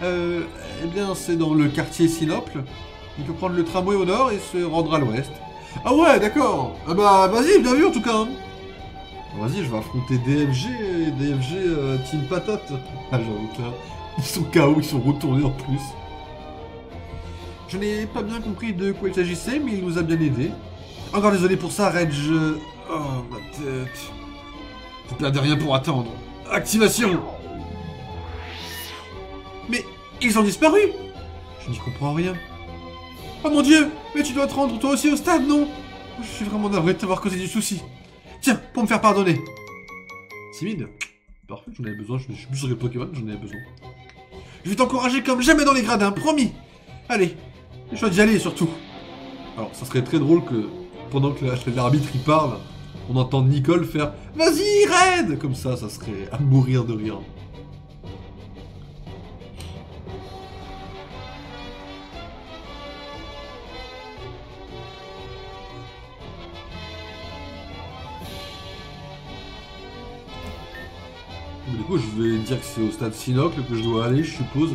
Eh bien, c'est dans le quartier Sinople. Il faut prendre le tramway au nord et se rendre à l'ouest. Ah ouais, d'accord. Ah bah, vas-y, bien vu en tout cas. Hein. Vas-y, je vais affronter DFG Team Patate. Ah, j'avoue que là, ils sont KO, ils sont retournés en plus. Je n'ai pas bien compris de quoi il s'agissait, mais il nous a bien aidés. Encore désolé pour ça, Reg. Oh, ma tête. Vous perdez rien pour attendre. Activation! Mais ils ont disparu! Je n'y comprends rien. Oh mon dieu! Mais tu dois te rendre toi aussi au stade, non? Je suis vraiment navré de t'avoir causé du souci. Tiens, pour me faire pardonner. Timide? Parfait, j'en avais besoin, je suis plus sur les Pokémon, j'en avais besoin. Je vais t'encourager comme jamais dans les gradins, promis! Allez, je dois d'y aller surtout. Alors, ça serait très drôle que, pendant que l'arbitre il parle, on entend Nicole faire « Vas-y, Red !» Comme ça serait à mourir de rire. Du coup, je vais dire que c'est au stade Sinocle que je dois aller, je suppose,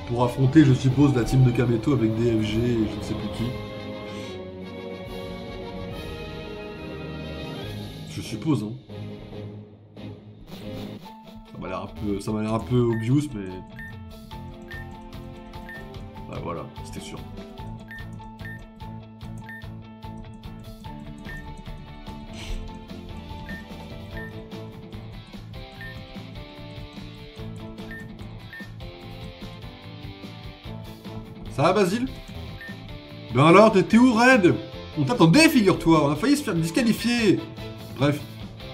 pour affronter, je suppose, la team de Kameto avec DFG et je ne sais plus qui. Je suppose, hein. Ça m'a l'air un peu obvious, mais... Bah voilà, c'était sûr. Ça va, Basile? Ben alors, t'étais où, Red? On t'attendait, figure-toi, on a failli se faire disqualifier. Bref,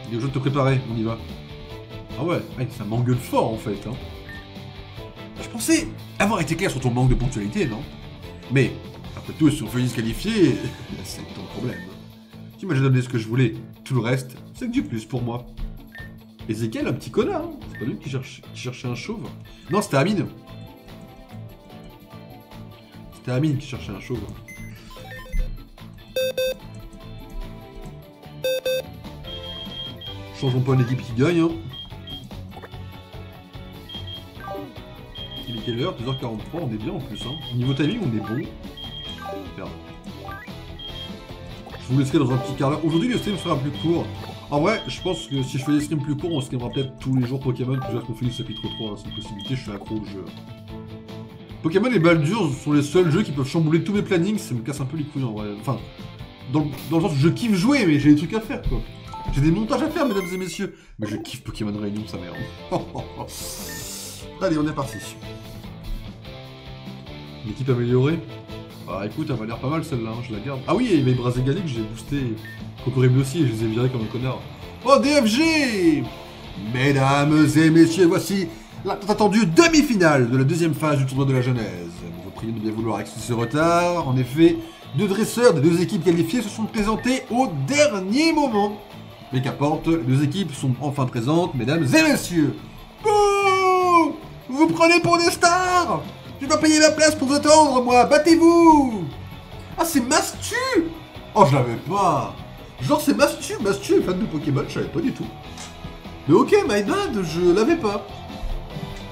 il est au jeu de te préparer, on y va. Ah ouais, ça m'engueule fort en fait. Hein. Je pensais avoir été clair sur ton manque de ponctualité, non? Mais, après tout, si on fait disqualifier, c'est ton problème. Tu m'as déjà donné ce que je voulais, tout le reste, c'est que du plus pour moi. Ezekiel, un petit connard, hein. C'est pas lui qui cherchait un chauve. Non, c'était Amine. C'était Amine qui cherchait un chauve. Changeons pas l'équipe qui gagne, hein. Il est quelle heure? 2h43, on est bien en plus, hein. Niveau timing, on est bon. Merde. Je vous laisserai dans un petit quart d'heure. Aujourd'hui, le stream sera plus court. En vrai, je pense que si je fais des streams plus courts, on streamera peut-être tous les jours Pokémon, déjà qu'on finit le chapitre 3, hein. C'est une possibilité, je suis accro au jeu. Pokémon et Baldur sont les seuls jeux qui peuvent chambouler tous mes plannings, ça me casse un peu les couilles en vrai. Enfin, dans le sens où je kiffe jouer, mais j'ai des trucs à faire, quoi. J'ai des montages à faire, mesdames et messieurs. Mais je kiffe Pokémon Réunion, ça merde. Allez, on est parti. Une équipe améliorée. Ah écoute, elle m'a l'air pas mal celle-là, hein, je la garde. Ah oui, et mes Brazégaliques, j'ai boosté Kokorimi aussi et je les ai virés comme un connard. Oh, DFG! Mesdames et messieurs, voici la tant attendue demi-finale de la deuxième phase du tournoi de la Genèse. Nous vous prions de bien vouloir excuser ce retard. En effet, deux dresseurs des deux équipes qualifiées se sont présentés au dernier moment. Mais qu'importe, les deux équipes sont enfin présentes, mesdames et messieurs. Bouh! Vous vous prenez pour des stars! Je dois payer ma place pour vous attendre, moi! Battez-vous! Ah, c'est Mastu! Oh, je l'avais pas! Genre, c'est Mastu est fan de Pokémon, je savais pas du tout. Mais ok, my bad, je l'avais pas.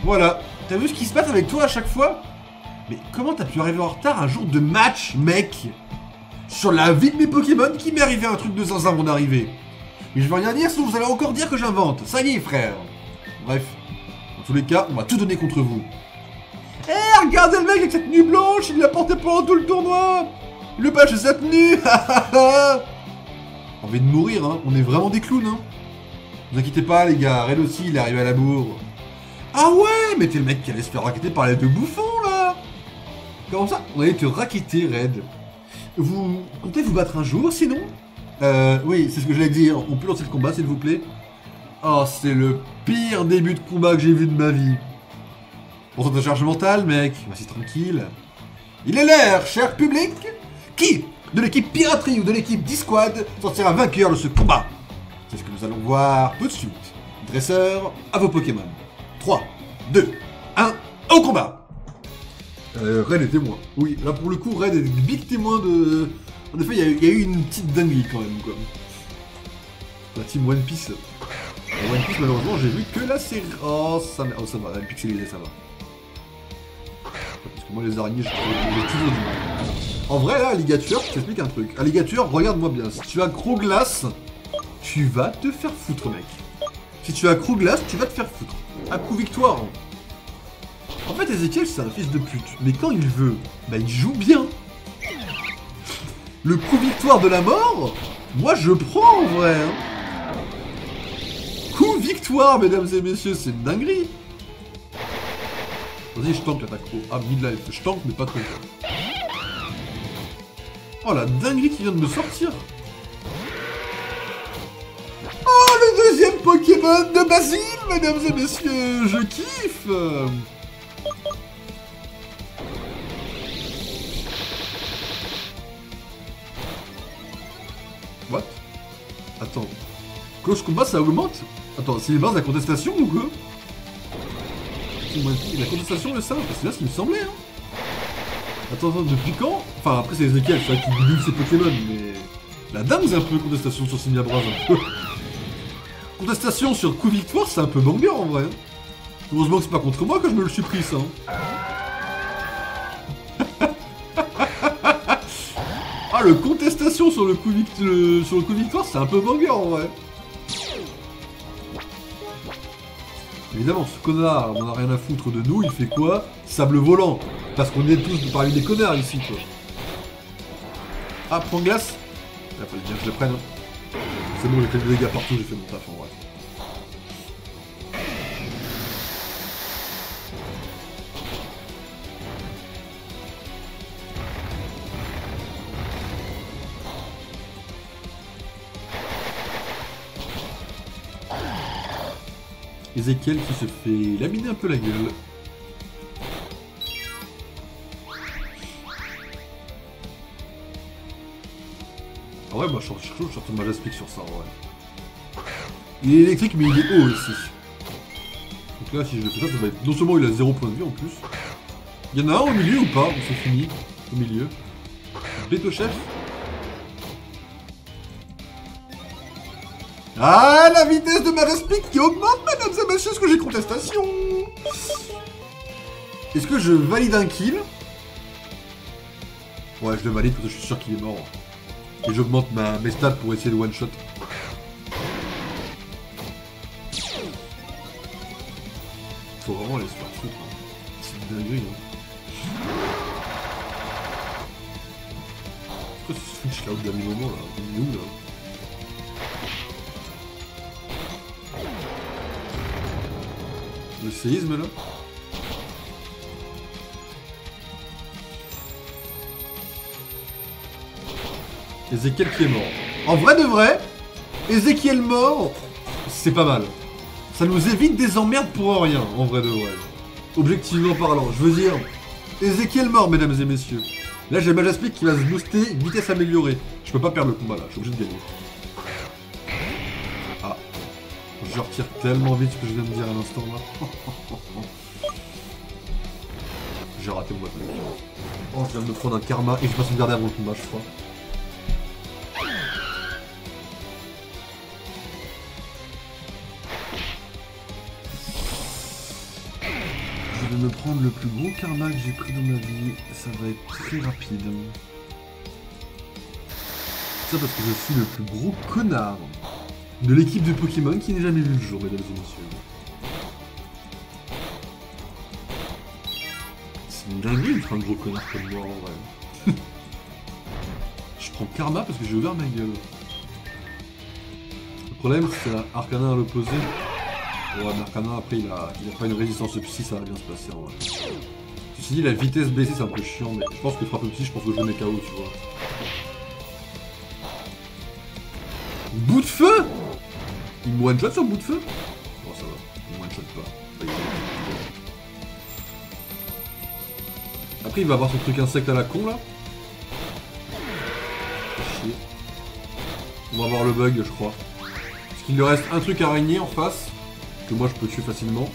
Voilà. T'as vu ce qui se passe avec toi à chaque fois? Mais comment t'as pu arriver en retard un jour de match, mec? Sur la vie de mes Pokémon, qui m'est arrivé un truc de zinzin avant d'arriver. Mais je vais rien dire, sinon vous allez encore dire que j'invente. Ça y est, frère. Bref. Dans tous les cas, on va tout donner contre vous. Et mec avec sa tenue blanche, il l'a porté pendant tout le tournoi. Le patch de sa tenue. Envie de mourir, hein. On est vraiment des clowns, hein. Ne vous inquiétez pas, les gars. Red aussi, il est arrivé à la bourre. Ah ouais, mais t'es le mec qui allait se faire raqueter par les deux bouffons, là. Comment ça? On allait te raqueter, Red. Vous comptez vous battre un jour, sinon? Oui, c'est ce que j'allais dire. On peut lancer le combat, s'il vous plaît? Oh, c'est le pire début de combat que j'ai vu de ma vie. Pour ta charge mentale, mec. Vas-y, tranquille. Il est l'heure, cher public. Qui, de l'équipe piraterie ou de l'équipe Disquad, sortira vainqueur de ce combat? C'est ce que nous allons voir tout de suite. Dresseur, à vos Pokémon. 3, 2, 1, au combat! Red est témoin. Oui, là pour le coup, Red est big témoin de... En effet, il y a eu une petite dinguerie quand même, quoi. La team One Piece. One Piece, malheureusement, j'ai vu que la série... Oh, ça va, elle pixelisée, ça va. Parce que moi, les araignées, j'ai toujours du mal. En vrai, là, Alligator, je t'explique un truc. Alligator, regarde-moi bien. Si tu as Crouglass, tu vas te faire foutre, mec. Si tu as Crouglass, tu vas te faire foutre. À coup victoire. En fait, Ezekiel, c'est un fils de pute. Mais quand il veut, bah il joue bien. Le coup victoire de la mort, moi je prends en vrai. Hein. Coup victoire, mesdames et messieurs, c'est une dinguerie. Vas-y, je tank l'attaque pro. Ah, mid-life. Je tank, mais pas trop. Oh, la dinguerie qui vient de me sortir. Oh, le deuxième Pokémon de Basile, mesdames et messieurs. Je kiffe. What? Attends. Close combat, ça augmente? Attends, c'est les bases de la contestation ou quoi? La contestation, le ça? C'est là ce qui me semblait, hein. Attends, depuis quand? Enfin, après, c'est Ezekiel, c'est vrai qu'il bidule ses Pokémon, mais... La dingue, c'est un peu contestation sur Simia Braz, un peu. Contestation sur coup victoire, c'est un peu banger, en vrai. Heureusement que c'est pas contre moi que je me le suis pris, ça. Ah, le contestation sur le coup victoire, c'est un peu banger, en vrai. Évidemment, ce connard, on en a rien à foutre de nous, il fait quoi? Sable volant. Parce qu'on est tous parmi des connards ici, quoi. Ah, point glace. Il fallait bien que je le prenne. Hein. C'est bon, j'ai fait des dégâts partout, j'ai fait mon taf, en vrai. Ezekiel qui se fait laminer un peu la gueule. Ah ouais, moi je sortais de Majaspic sur ça, ouais. Il est électrique, mais il est haut aussi. Donc là, si je fais ça, ça va être... Non seulement il a 0 point de vie en plus. Il y en a un au milieu ou pas? C'est fini. Au milieu. Béto chef. Ah, la vitesse de Majaspic qui augmente, mesdames et messieurs, est-ce que j'ai contestation? Est-ce que je valide un kill? Ouais, je le valide parce que je suis sûr qu'il est mort. Et j'augmente mes stats pour essayer de one-shot. Faut vraiment les se faire foutre. Hein. C'est une dinguerie. Hein. Pourquoi ce switch là au dernier moment là? Il est où là? Le séisme là? Ezekiel qui est mort. En vrai de vrai, Ezekiel mort, c'est pas mal. Ça nous évite des emmerdes pour rien, en vrai de vrai. Objectivement parlant, je veux dire, Ezekiel mort, mesdames et messieurs. Là j'ai Majaspic qui va se booster, vitesse améliorée. Je peux pas perdre le combat là, je suis obligé de gagner. Ah. Je retire tellement vite ce que je viens de dire à l'instant là. J'ai raté mon truc. Oh, je viens de me prendre un karma et je passe une garder avant le combat, je crois. Je vais me prendre le plus gros karma que j'ai pris dans ma vie. Ça va être très rapide. Ça parce que je suis le plus gros connard de l'équipe de Pokémon qui n'ait jamais vu le jour, mesdames et messieurs. C'est une dinguerie d'être un gros connard comme moi en vrai. Je prends karma parce que j'ai ouvert ma gueule. Le problème c'est que Arcana à l'opposé. Ouais, mais Arcana après il a pas une résistance psy, ça va bien se passer en vrai. Ceci dit, la vitesse baissée c'est un peu chiant, mais je pense que frappe psy, je pense que je le mets KO, tu vois. Bout de feu! Il me one-shot sur bout de feu? Oh ça va, il me one-shot pas. Après il va avoir son truc insecte à la con là. Chier. On va avoir le bug je crois. Parce qu'il lui reste un truc araignée en face. Que moi je peux tuer facilement.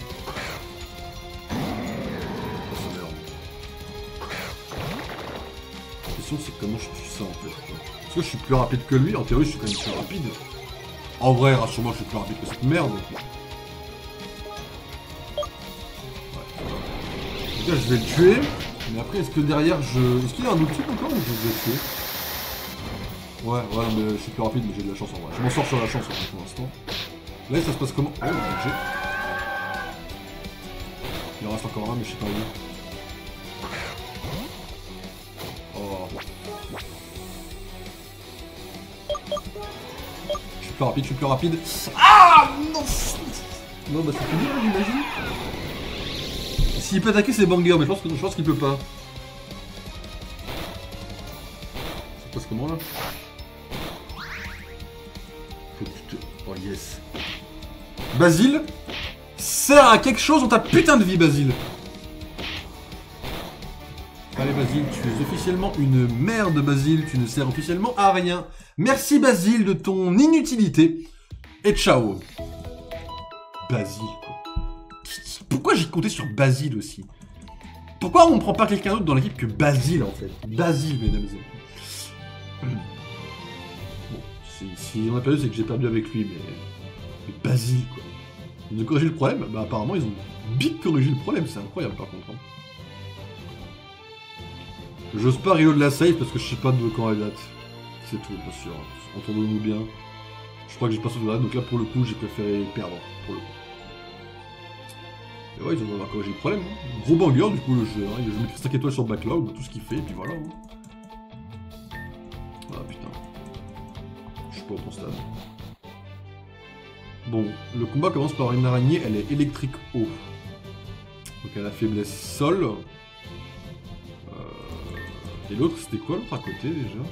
Oh c'est merde. La question c'est comment je tue ça en fait. Est-ce que je suis plus rapide que lui? En théorie je suis quand même plus rapide. En vrai, rassure-moi, je suis plus rapide que cette merde. Ouais, là, je vais le tuer. Mais après, est-ce que derrière, Est-ce qu'il y a un autre truc encore ou je vais le tuer? Ouais, mais je suis plus rapide, mais j'ai de la chance en vrai. Je m'en sors sur la chance pour l'instant. Là, ça se passe comment? Oh, j'ai. Il en reste encore un, mais je sais pas où. Oh. Je suis plus rapide. Ah non. Non, bah c'est fini, là, j'imagine. S'il peut attaquer, c'est banger, mais je pense qu'il peut pas. Ça passe comment là? Oh yes. Basile, sert à quelque chose dans ta putain de vie, Basile. Allez, Basile, tu es officiellement une merde, Basile. Tu ne sers officiellement à rien. Merci, Basile, de ton inutilité. Et ciao. Basile, quoi. Pourquoi j'ai compté sur Basile aussi? Pourquoi on ne prend pas quelqu'un d'autre dans l'équipe que Basile, en fait? Basile, mesdames et messieurs. Bon, si on a perdu, c'est que j'ai perdu avec lui, mais Basile, quoi. Ils ont corrigé le problème? Bah, apparemment, ils ont big corrigé le problème. C'est incroyable, par contre. Hein. J'ose pas reload la save parce que je sais pas de quand elle date. C'est tout, bien sûr. Entendons-nous bien. Je crois que j'ai pas sauvegarde, donc là pour le coup j'ai préféré perdre. Pour le coup. Et ouais, ils ont corrigé le problème. Hein. Gros banger du coup le jeu. Hein. Je mets 5 étoiles sur Backlog, tout ce qu'il fait, et puis voilà. Hein. Ah putain. Je suis pas au bon stade. Bon, le combat commence par une araignée, elle est électrique eau. Donc elle a faiblesse sol. Et l'autre, c'était quoi l'autre à côté déjà?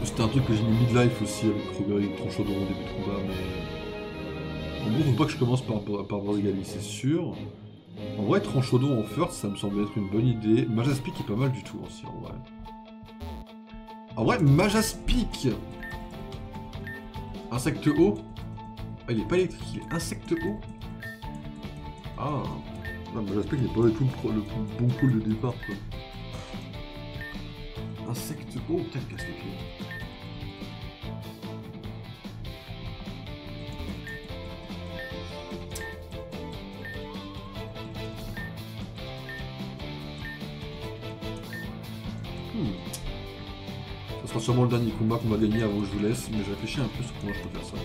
C'était un truc que j'ai mis mid-life aussi avec Kroger et Tranchodon au début de combat, mais... En gros, faut pas que je commence par Bordegali, c'est sûr. En vrai, Tranchodon en first, ça me semble être une bonne idée. Majaspic est pas mal du tout aussi, en vrai. En vrai, Majaspic! Insecte eau? Ah, il est pas électrique, il est insecte eau? Ah... Non, mais j'espère qu'il n'est pas du tout le bon call de départ, quoi. Insecte... Oh, putain, il casse les pieds. Ça sera sûrement le dernier combat qu'on va gagner avant que je vous laisse, mais j'ai réfléchi un peu sur comment je peux faire ça.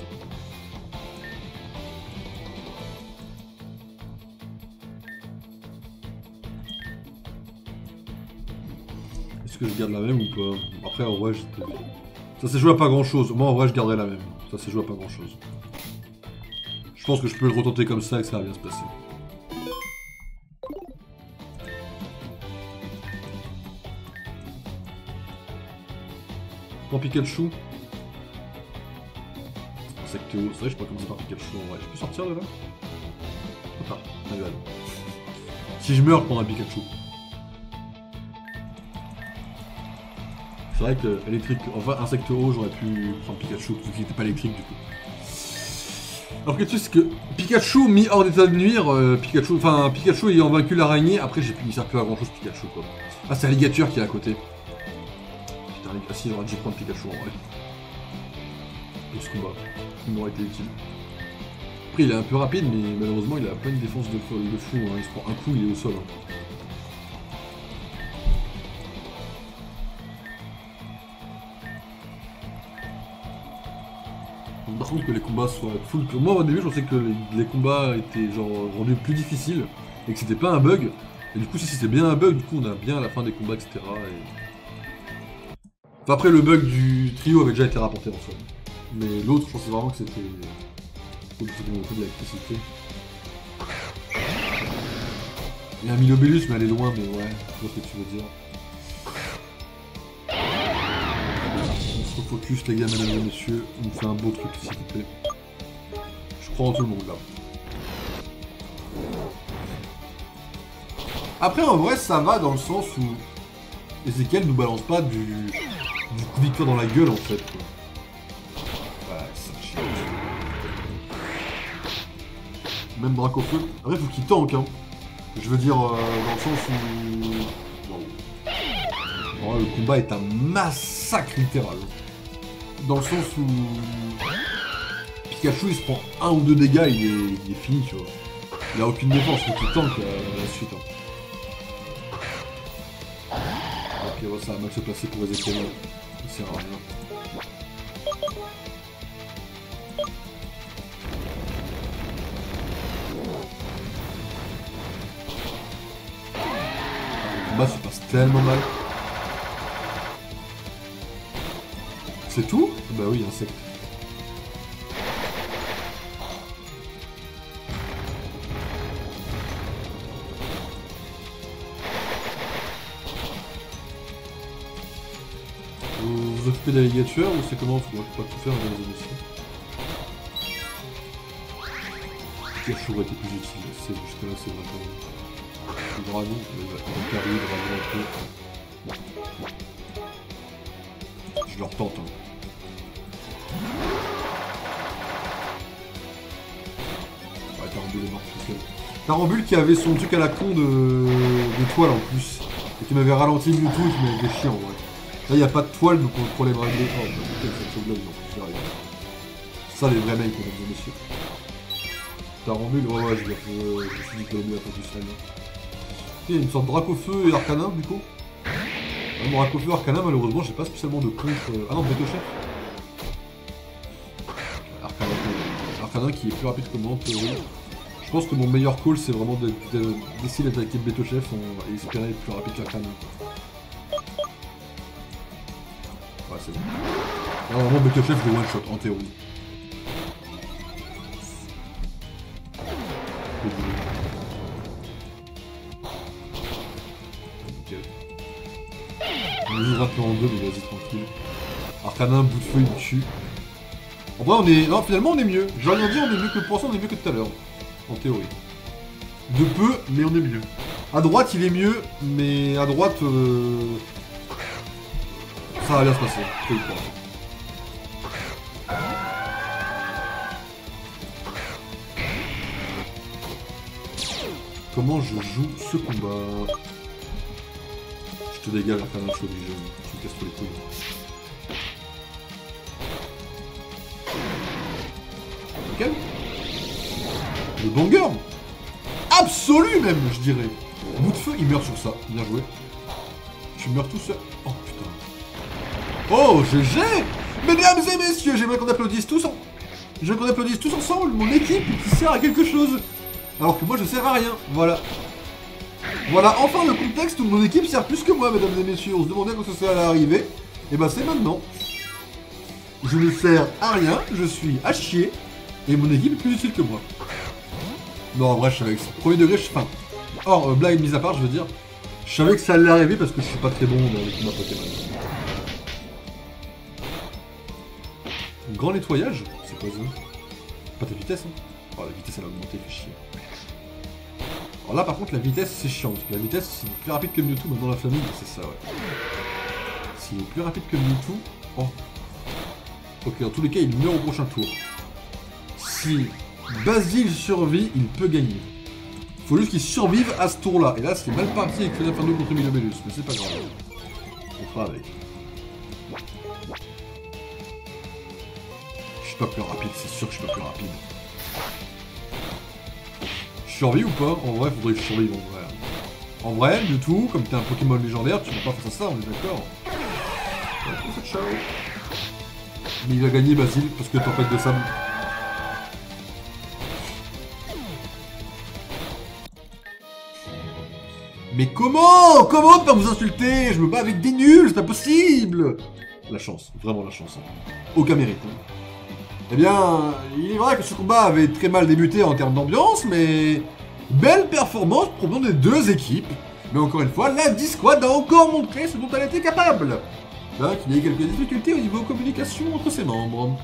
Est-ce que je garde la même ou pas? Après, en vrai, ça s'est joué à pas grand chose. Moi, en vrai, je garderai la même. Ça s'est joué à pas grand chose. Je pense que je peux le retenter comme ça et que ça va bien se passer. Prends Pikachu. Insecte eau. C'est vrai, je peux commencer par Pikachu en vrai. Je peux sortir de là? Ah, regarde. Si je meurs, je prendrai Pikachu. C'est vrai que électrique, enfin insecte eau, j'aurais pu prendre Pikachu, vu qu'il n'était pas électrique du coup. Alors que tu sais, c'est que Pikachu mis hors d'état de nuire, Pikachu ayant vaincu l'araignée, après il sert plus à grand chose Pikachu quoi. Ah c'est Alligator qui est à côté. Putain, ah si, j'aurais dû prendre Pikachu en vrai. Pour ce combat, il m'aurait été utile. Après il est un peu rapide, mais malheureusement il a pas une défense de fou, hein. Il se prend un coup, il est au sol. Hein. contre que les combats soient full. Moi au début je pensais que les combats étaient genre rendus plus difficiles et que c'était pas un bug. Et du coup si c'était bien un bug, du coup on a bien à la fin des combats, etc. Enfin, après le bug du trio avait déjà été rapporté en soi. Mais l'autre je pensais vraiment que c'était de l'électricité. Il y a un Milobellus mais elle est loin, mais ouais, je vois ce que tu veux dire. On se refocus les gars, mesdames et messieurs, on nous fait un beau truc s'il vous plaît. Je crois en tout le monde là. Après en vrai ça va dans le sens où Ezekiel nous balance pas du coup de victoire dans la gueule en fait quoi. Ouais, ça chie. Même Dracofeu. Après faut qu'il tank hein. Je veux dire dans le sens où... Bon. Oh, le combat est un massacre littéral. Dans le sens où... Pikachu il se prend 1 ou 2 dégâts, il est fini tu vois. Il a aucune défense, faut qu'il tank la suite. Hein. Ok, ouais, ça va mal se passer pour Ezekiel. Il sert à rien. Le combat se passe tellement mal. C'est tout? Bah oui, insecte. Vous occupez d'alligator ou c'est comment? Moi je peux pas tout faire dans les émissions. Pikachu aurait été plus utile, jusque là c'est vraiment... Le dragon, le carré, le dragon un peu. Je leur tente hein. Ouais, Tarambule est mort tout seul. Tarambule qui avait son truc à la con de toile en plus. Et qui m'avait ralenti Mewtwo et qui m'avait fait chier en vrai. Là il n'y a pas de toile donc on prélèvera le dé. Oh putain cette blague non, c'est rien. Ça les vrais mecs mesdames et messieurs. Tarambule, ouais je me suis dit que l'ennemi a pas tout seul. Il y a une sorte de Dracofeu et Arcanin du coup. Mon Dracofeu Arcanin malheureusement j'ai pas spécialement de contre... Ah non, Betochef. Arcanin qui est plus rapide que moi en théorie. Je pense que mon meilleur call c'est vraiment d'essayer d'attaquer Betochef et espérer être plus rapide qu'Arcanin. Ouais c'est bon. Là vraiment Betochef de one shot en théorie. On les rattrape en deux, mais vas-y tranquille. Arcanin, bout de feu, il tue. En vrai, on est. Non, finalement, on est mieux. J'ai rien dit, on est mieux que pour ça, on est mieux que tout à l'heure. En théorie. De peu, mais on est mieux. À droite, il est mieux, mais à droite. Ça va bien se passer. Faut y croire. Comment je joue ce combat? Je te dégage, Arcanin, je suis obligé. Tu me casses tous les couilles. Ok. Le banger absolu même, je dirais. Bout de feu, il meurt sur ça. Bien joué. Tu meurs tout seul. Oh putain. Oh, GG. Mesdames et messieurs, j'aimerais qu'on applaudisse tous ensemble. J'aimerais qu'on applaudisse tous ensemble mon équipe qui sert à quelque chose. Alors que moi je sers à rien. Voilà. Voilà enfin le contexte où mon équipe sert plus que moi, mesdames et messieurs. On se demandait quand ça allait arriver. Et bah c'est maintenant. Je ne sers à rien, je suis à chier. Et mon équipe est plus utile que moi. Non, en vrai, je savais que c'est... Premier degré, enfin... Or, blague mise à part, je veux dire... Je savais que ça allait arriver parce que je suis pas très bon dans les combats Pokémon. Grand nettoyage? C'est quoi ça? Pas ta vitesse, hein? Oh, la vitesse, elle a augmenté, fait chier. Alors là, par contre, la vitesse, c'est chiant. Parce que la vitesse, c'est plus rapide que Mewtwo, maintenant la famille, c'est ça, ouais. S'il est plus rapide que Mewtwo... Oh. Ok, dans tous les cas, il meurt au prochain tour. Si Basile survit, il peut gagner. Faut juste qu'il survive à ce tour-là. Et là, c'est mal parti avec Fenêtre Inferno contre Milobellus, mais c'est pas grave. On fera avec. Je suis pas plus rapide, c'est sûr que je suis pas plus rapide. Je survis ou pas? En vrai, faudrait que je survive en vrai. En vrai, du tout, comme t'es un Pokémon légendaire, tu peux pas faire ça, on est d'accord. Mais il va gagner Basile, parce que tempête de sable. Mais comment? Comment pas vous insulter? Je me bats avec des nuls, c'est pas possible! La chance, vraiment la chance. Hein. Aucun mérite. Hein. Eh bien, il est vrai que ce combat avait très mal débuté en termes d'ambiance, mais... Belle performance provenant des deux équipes. Mais encore une fois, la D-Squad a encore montré ce dont elle était capable. Bien qu'il y ait quelques difficultés au niveau communication entre ses membres.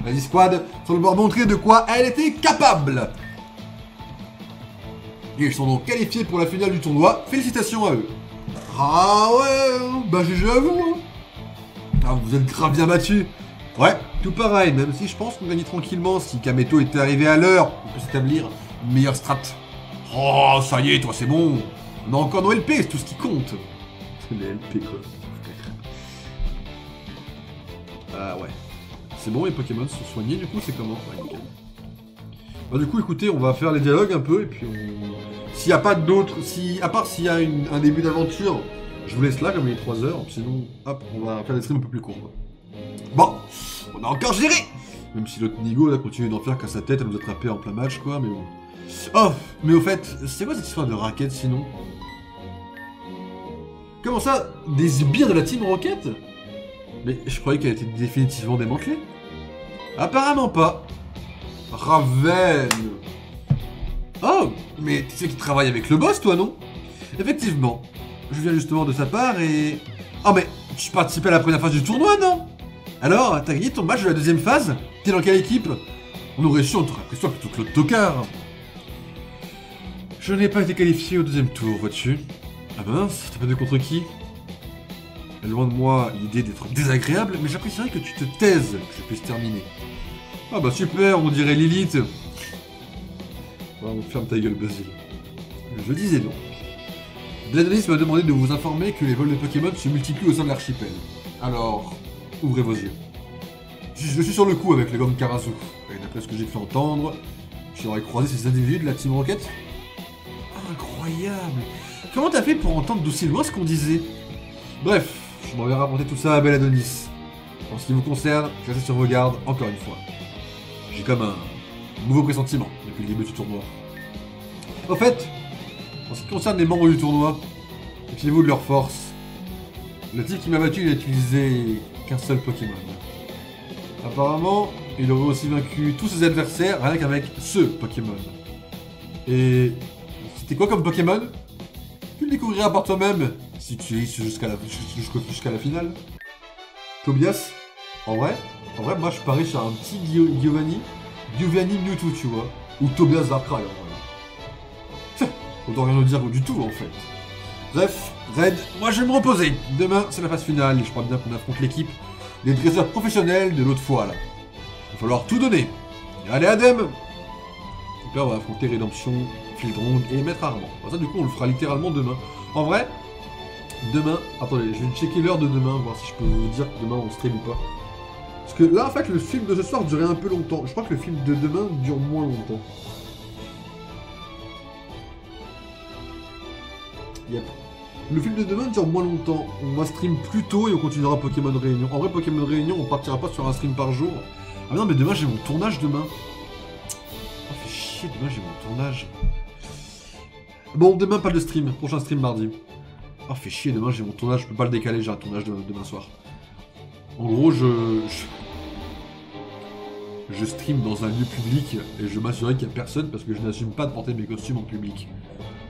La D-Squad semble avoir montré de quoi elle était capable. Ils sont donc qualifiés pour la finale du tournoi. Félicitations à eux. Ah ouais, bah GG à vous. Ah, vous êtes grave bien battus. Ouais, tout pareil, même si je pense qu'on gagne tranquillement. Si Kameto était arrivé à l'heure, on peut s'établir une meilleure strat. Oh, ça y est, toi, c'est bon. On a encore nos LP, c'est tout ce qui compte. Les LP, quoi. Ah ouais. C'est bon, les Pokémon sont soignés, du coup, c'est comment? Ouais, nickel. Bah du coup, écoutez, on va faire les dialogues un peu, et puis on... S'il n'y a pas d'autres... Si... À part s'il y a un début d'aventure, je vous laisse là, comme il est 3 heures, sinon, hop, on va faire des streams un peu plus courts. Quoi. Bon, on a encore géré. Même si l'autre Nigo, là, continue d'en faire qu'à sa tête, à nous attraper en plein match, quoi, mais bon... Oh, mais au fait, c'est quoi cette histoire de Rocket, sinon? Comment ça? Des sbires de la Team Rocket? Mais je croyais qu'elle était définitivement démantelée. Apparemment pas. Raven. Oh, mais tu sais qu'il travaille avec le boss, toi, non? Effectivement. Je viens justement de sa part et... Oh, mais tu participais à la première phase du tournoi, non? Alors, t'as gagné ton match de la deuxième phase? T'es dans quelle équipe? On aurait su, on t'aurait pris toi plutôt que l'autre tocard. Je n'ai pas été qualifié au deuxième tour, vois-tu? Ah mince, t'as perdu contre qui? Loin de moi l'idée d'être désagréable, mais j'apprécierais que tu te taises, que je puisse terminer. Ah bah super, on dirait Lilith. Bon, ferme ta gueule, Basile. Je disais donc. Bladonis m'a demandé de vous informer que les vols de Pokémon se multiplient au sein de l'archipel. Alors, ouvrez vos yeux. Je suis sur le coup avec les gommes Karasu. Et d'après ce que j'ai pu entendre, j'aurais croisé ces individus de la Team Rocket. Incroyable. Comment t'as fait pour entendre d'aussi loin ce qu'on disait? Bref, je m'en vais raconter tout ça à Bladonis. En ce qui vous concerne, je reste sur vos gardes encore une fois. J'ai comme un nouveau pressentiment depuis le début du tournoi. En fait, en ce qui concerne les membres du tournoi, méfiez-vous de leur force. Le type qui m'a battu, il a utilisé qu'un seul Pokémon. Apparemment, il aurait aussi vaincu tous ses adversaires rien qu'avec ce Pokémon. Et c'était quoi comme Pokémon? Tu le découvriras par toi-même si tu es jusqu'à la finale. Tobias, en vrai, moi je parie sur un petit Giovanni Mewtwo, tu vois, ou Tobias Darkrai, en vrai. Autant rien nous dire du tout, en fait. Bref, Red, moi je vais me reposer. Demain, c'est la phase finale, et je crois bien qu'on affronte l'équipe des dresseurs professionnels de l'autre fois, là. Il va falloir tout donner. Et allez, Adem! Super, on va affronter Rédemption, Fildrong et Maître Armand. Ça, du coup, on le fera littéralement demain. En vrai, demain... Attendez, je vais checker l'heure de demain, voir si je peux vous dire que demain on stream ou pas. Parce que là, en fait, le film de ce soir durait un peu longtemps. Je crois que le film de demain dure moins longtemps. Yep. Le film de demain dure moins longtemps. On va stream plus tôt et on continuera Pokémon Réunion. En vrai, Pokémon Réunion, on partira pas sur un stream par jour. Ah non, mais demain, j'ai mon tournage demain. Oh, fait chier, demain, j'ai mon tournage. Bon, demain, pas de stream. Prochain stream mardi. Oh, fait chier, demain, j'ai mon tournage. Je peux pas le décaler, j'ai un tournage demain soir. En gros, je stream dans un lieu public et je m'assurerai qu'il n'y a personne parce que je n'assume pas de porter mes costumes en public.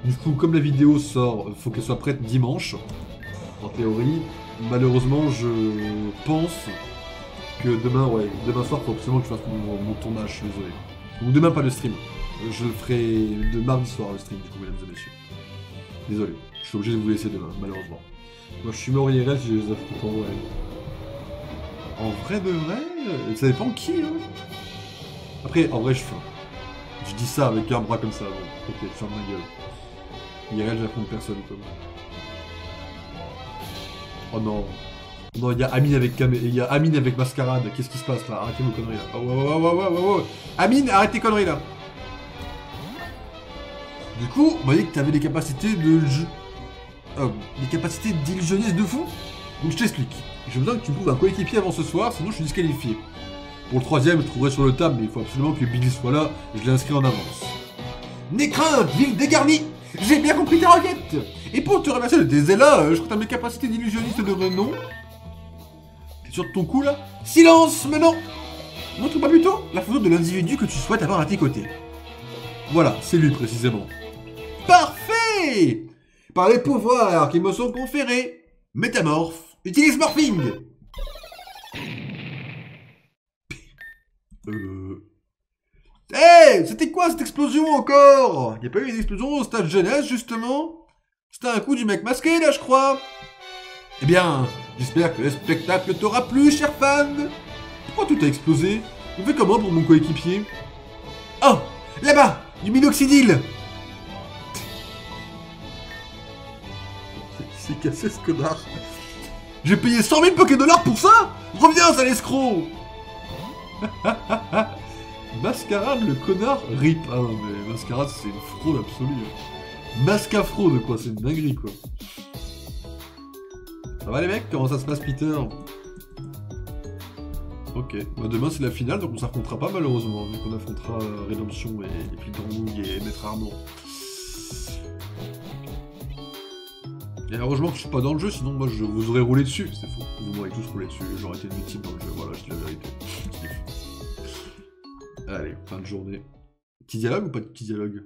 Du coup, comme la vidéo sort, faut qu'elle soit prête dimanche, en théorie. Malheureusement, je pense que demain soir, faut absolument que je fasse mon tournage, je suis désolé. Donc demain, pas de stream. Je le ferai de mardi soir, le stream, du coup, mesdames et messieurs. Désolé, je suis obligé de vous laisser demain, malheureusement. Moi, je suis mort IRL si je les affronte en vrai. En vrai de vrai, ça dépend qui, hein. Après, en vrai, je dis ça avec un bras comme ça, bon, ok, ferme ma gueule. IRL, j'affronte personne, quoi. Oh non. Non, il y a Amine avec Mascarade, qu'est-ce qui se passe, là? Arrêtez vos conneries, là. Oh, ouais. Amine, arrête tes conneries, là. Du coup, vous voyez que t'avais des capacités de... des capacités d'illusionniste de fou. Donc je t'explique. J'ai besoin que tu me trouves un coéquipier avant ce soir, sinon je suis disqualifié. Pour le troisième, je trouverai sur le table, mais il faut absolument que Billy soit là, je l'ai inscrit en avance. N'aie crainte, ville dégarnie! J'ai bien compris ta requête! Et pour te remercier de tes élas, je compte à mes capacités d'illusionniste de renom. T'es sûr de ton coup là? Silence maintenant! Montre-moi plutôt la photo de l'individu que tu souhaites avoir à tes côtés. Voilà, c'est lui précisément. Parfait! Par les pouvoirs qui me sont conférés, métamorphe, utilise morphing! Hey, c'était quoi cette explosion encore? Y'a pas eu une explosion au stade jeunesse justement? C'était un coup du mec masqué là je crois. Eh bien, j'espère que le spectacle t'aura plu cher fan. Pourquoi tout a explosé? On fait comment pour mon coéquipier? Oh, là-bas, du minoxidil. C'est cassé ce connard. J'ai payé 100 000 $, pour ça? Reviens sale escroc. Mascarade le connard rip. Ah non mais Mascarade c'est une fraude absolue. Masca fraude quoi, c'est une dinguerie quoi. Ça va les mecs? Comment ça se passe Peter? Ok, bah demain c'est la finale donc on s'affrontera pas malheureusement, vu qu'on affrontera Redemption et puis Drang et Maître Armand. Et heureusement que je suis pas dans le jeu, sinon moi je vous aurais roulé dessus, c'est faux. Vous m'aurez tous roulé dessus, j'aurais été une victime dans le jeu, voilà, je dis la vérité. Allez, fin de journée. Petit dialogue ou pas de petit dialogue?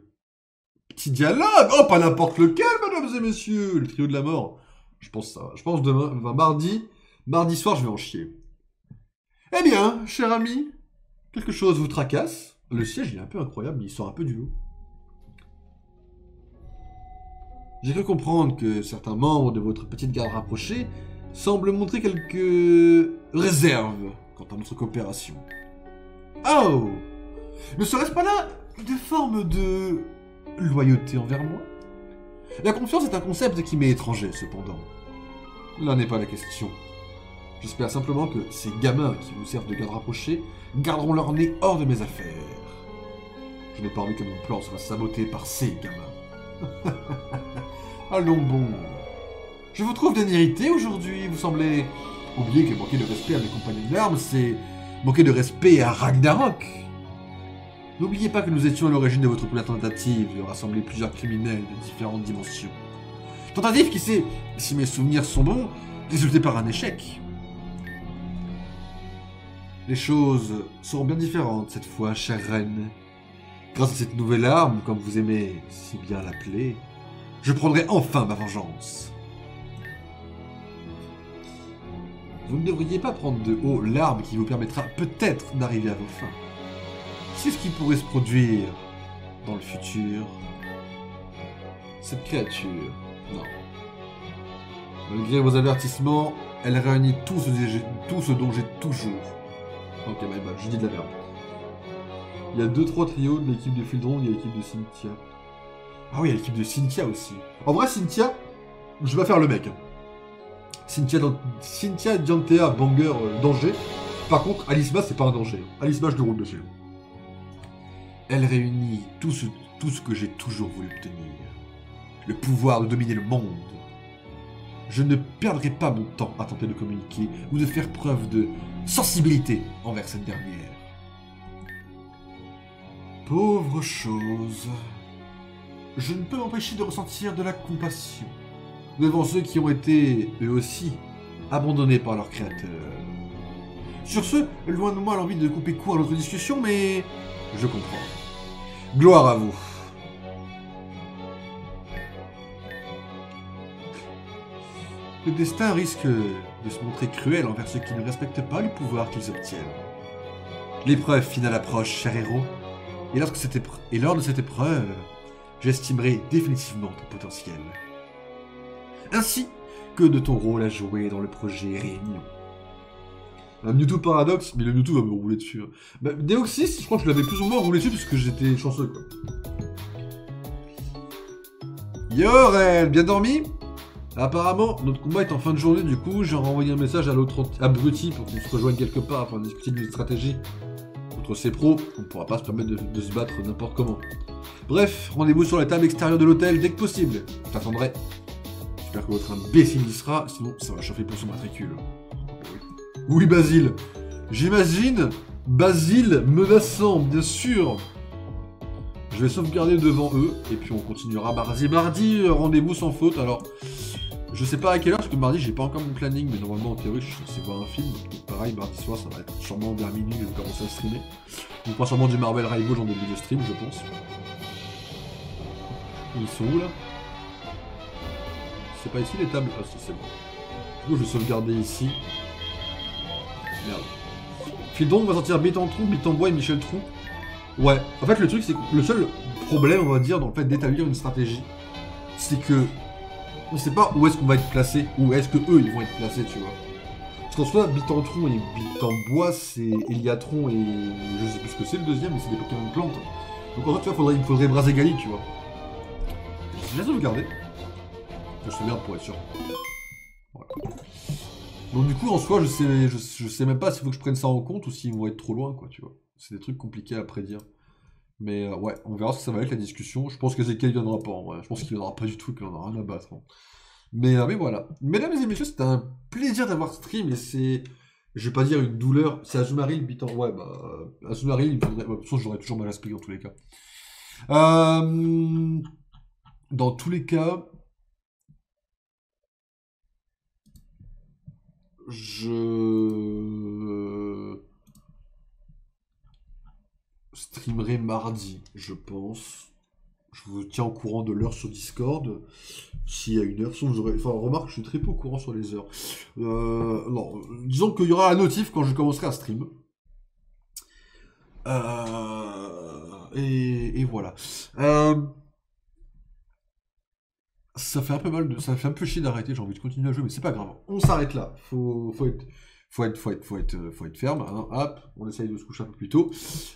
Petit dialogue! Oh, pas n'importe lequel, mesdames et messieurs! Le trio de la mort. Je pense ça. Je pense demain, enfin, mardi soir, je vais en chier. Eh bien, cher ami, quelque chose vous tracasse. Le siège, il est un peu incroyable, mais il sort un peu du lot. J'ai cru comprendre que certains membres de votre petite garde rapprochée semblent montrer quelques réserves quant à notre coopération. Oh! Ne serait-ce pas là des formes de loyauté envers moi? La confiance est un concept qui m'est étranger, cependant. Là n'est pas la question. J'espère simplement que ces gamins qui vous servent de garde rapprochée garderont leur nez hors de mes affaires. Je n'ai pas envie que mon plan soit saboté par ces gamins. Allons bon. Je vous trouve bien irrité aujourd'hui, vous semblez oublier que manquer de respect à mes compagnons d'armes, c'est manquer de respect à Ragnarok. N'oubliez pas que nous étions à l'origine de votre première tentative de rassembler plusieurs criminels de différentes dimensions. Tentative qui s'est, si mes souvenirs sont bons, résultée par un échec. Les choses seront bien différentes cette fois, chère reine. Grâce à cette nouvelle arme, comme vous aimez si bien l'appeler, je prendrai enfin ma vengeance. Vous ne devriez pas prendre de haut l'arme qui vous permettra peut-être d'arriver à vos fins. C'est ce qui pourrait se produire dans le futur. Cette créature, non. Malgré vos avertissements, elle réunit tout ce dont j'ai toujours. Ok, my bad, je dis de la merde. Il y a 2-3 trios de l'équipe de Fildron, il y a l'équipe de Cynthia. Ah oui, il y a l'équipe de Cynthia aussi. En vrai, Cynthia, je vais pas faire le mec. Cynthia, Diantea, Banger, danger. Par contre, Alisma, c'est pas un danger. Alisma, je le roule dessus. Elle réunit tout ce que j'ai toujours voulu obtenir. Le pouvoir de dominer le monde. Je ne perdrai pas mon temps à tenter de communiquer ou de faire preuve de sensibilité envers cette dernière. Pauvre chose. Je ne peux m'empêcher de ressentir de la compassion devant ceux qui ont été, eux aussi, abandonnés par leur créateur. Sur ce, loin de moi l'envie de couper court à notre discussion, mais je comprends. Gloire à vous. Le destin risque de se montrer cruel envers ceux qui ne respectent pas le pouvoir qu'ils obtiennent. L'épreuve finale approche, cher héros, et lors de cette épreuve, j'estimerai définitivement ton potentiel. Ainsi que de ton rôle à jouer dans le projet Réunion. Un Mewtwo paradoxe, mais le Mewtwo va me rouler dessus. Bah, Deoxys, je crois que je l'avais plus ou moins roulé dessus parce que j'étais chanceux, quoi. Yo, Ren, bien dormi? Apparemment, notre combat est en fin de journée, du coup, j'ai renvoyé un message à l'autre abruti pour qu'on se rejoigne quelque part afin de discuter d'une stratégie. Contre ces pros, on ne pourra pas se permettre de se battre n'importe comment. Bref, rendez-vous sur la table extérieure de l'hôtel dès que possible. Je t'attendrai. J'espère que votre imbécile y sera, sinon ça va chauffer pour son matricule. Oui, Basile. J'imagine Basile menaçant, bien sûr. Je vais sauvegarder devant eux, et puis on continuera mardi. Mardi, rendez-vous sans faute. Alors, je sais pas à quelle heure, parce que mardi, j'ai pas encore mon planning, mais normalement, en théorie, je suis censé voir un film. Donc pareil, mardi soir, ça va être sûrement vers minuit, je vais commencer à streamer. On prend sûrement du Marvel Rivals en début de stream, je pense. Ils sont où, là? C'est pas ici, les tables? Ah, si, c'est bon. Du coup, je vais sauvegarder ici. Merde. Fildon va sortir Bitentron, Bitembois et Michel Tron. Ouais, en fait le truc c'est que le seul problème on va dire dans le fait d'établir une stratégie, c'est que on sait pas où est-ce qu'on va être placé, où est-ce que eux ils vont être placés, tu vois. Parce qu'en soi, Bitentron et Bitembois c'est Eliatron et je sais plus ce que c'est le deuxième, mais c'est des Pokémon de plantes. Donc en fait tu vois, il me faudrait Braségali, tu vois. Je vais sauvegarder. Je sauvegarde pour être sûr. Voilà. Donc du coup en soi je sais même pas s'il faut que je prenne ça en compte ou s'ils vont être trop loin, quoi, tu vois. C'est des trucs compliqués à prédire. Mais ouais, on verra ce que ça va être la discussion. Je pense que Zekiel viendra pas en vrai. Je pense qu'il viendra pas du tout, qu'il en a rien à battre. Hein. Mais voilà. Mesdames et messieurs, c'était un plaisir d'avoir stream et c'est. Je vais pas dire une douleur. C'est Azumarill, Bitan. Ouais, bah. Azumarill, il faudrait. De toute façon, j'aurais toujours mal à expliquer dans tous les cas. Dans tous les cas. Je streamerai mardi, je pense. Je vous tiens au courant de l'heure sur Discord. S'il y a une heure, sinon j'aurais. Enfin, remarque, je suis très peu au courant sur les heures. Non, disons qu'il y aura la notif quand je commencerai à stream. Et voilà. Ça fait un peu mal, ça fait un peu chier d'arrêter. J'ai envie de continuer à jouer, mais c'est pas grave. On s'arrête là. Faut être ferme. Hein. Hop, on essaye de se coucher un peu plus tôt.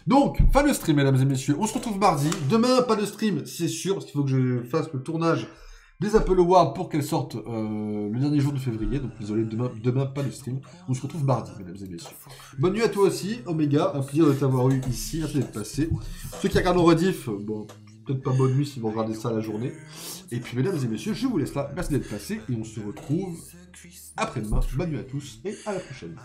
Donc, fin de stream, mesdames et messieurs. On se retrouve mardi. Demain, pas de stream, c'est sûr, parce qu'il faut que je fasse le tournage des Apple Awards pour qu'elles sortent le dernier jour de février. Donc, désolé, demain, pas de stream. On se retrouve mardi, mesdames et messieurs. Bonne nuit à toi aussi, Omega. Un plaisir de t'avoir eu ici. Merci d'être passé. Ceux qui regardent en rediff, bon, peut-être pas bonne nuit s'ils vont regarder ça la journée. Et puis, mesdames et messieurs, je vous laisse là. Merci d'être passé et on se retrouve après-demain. Bonne nuit à tous et à la prochaine.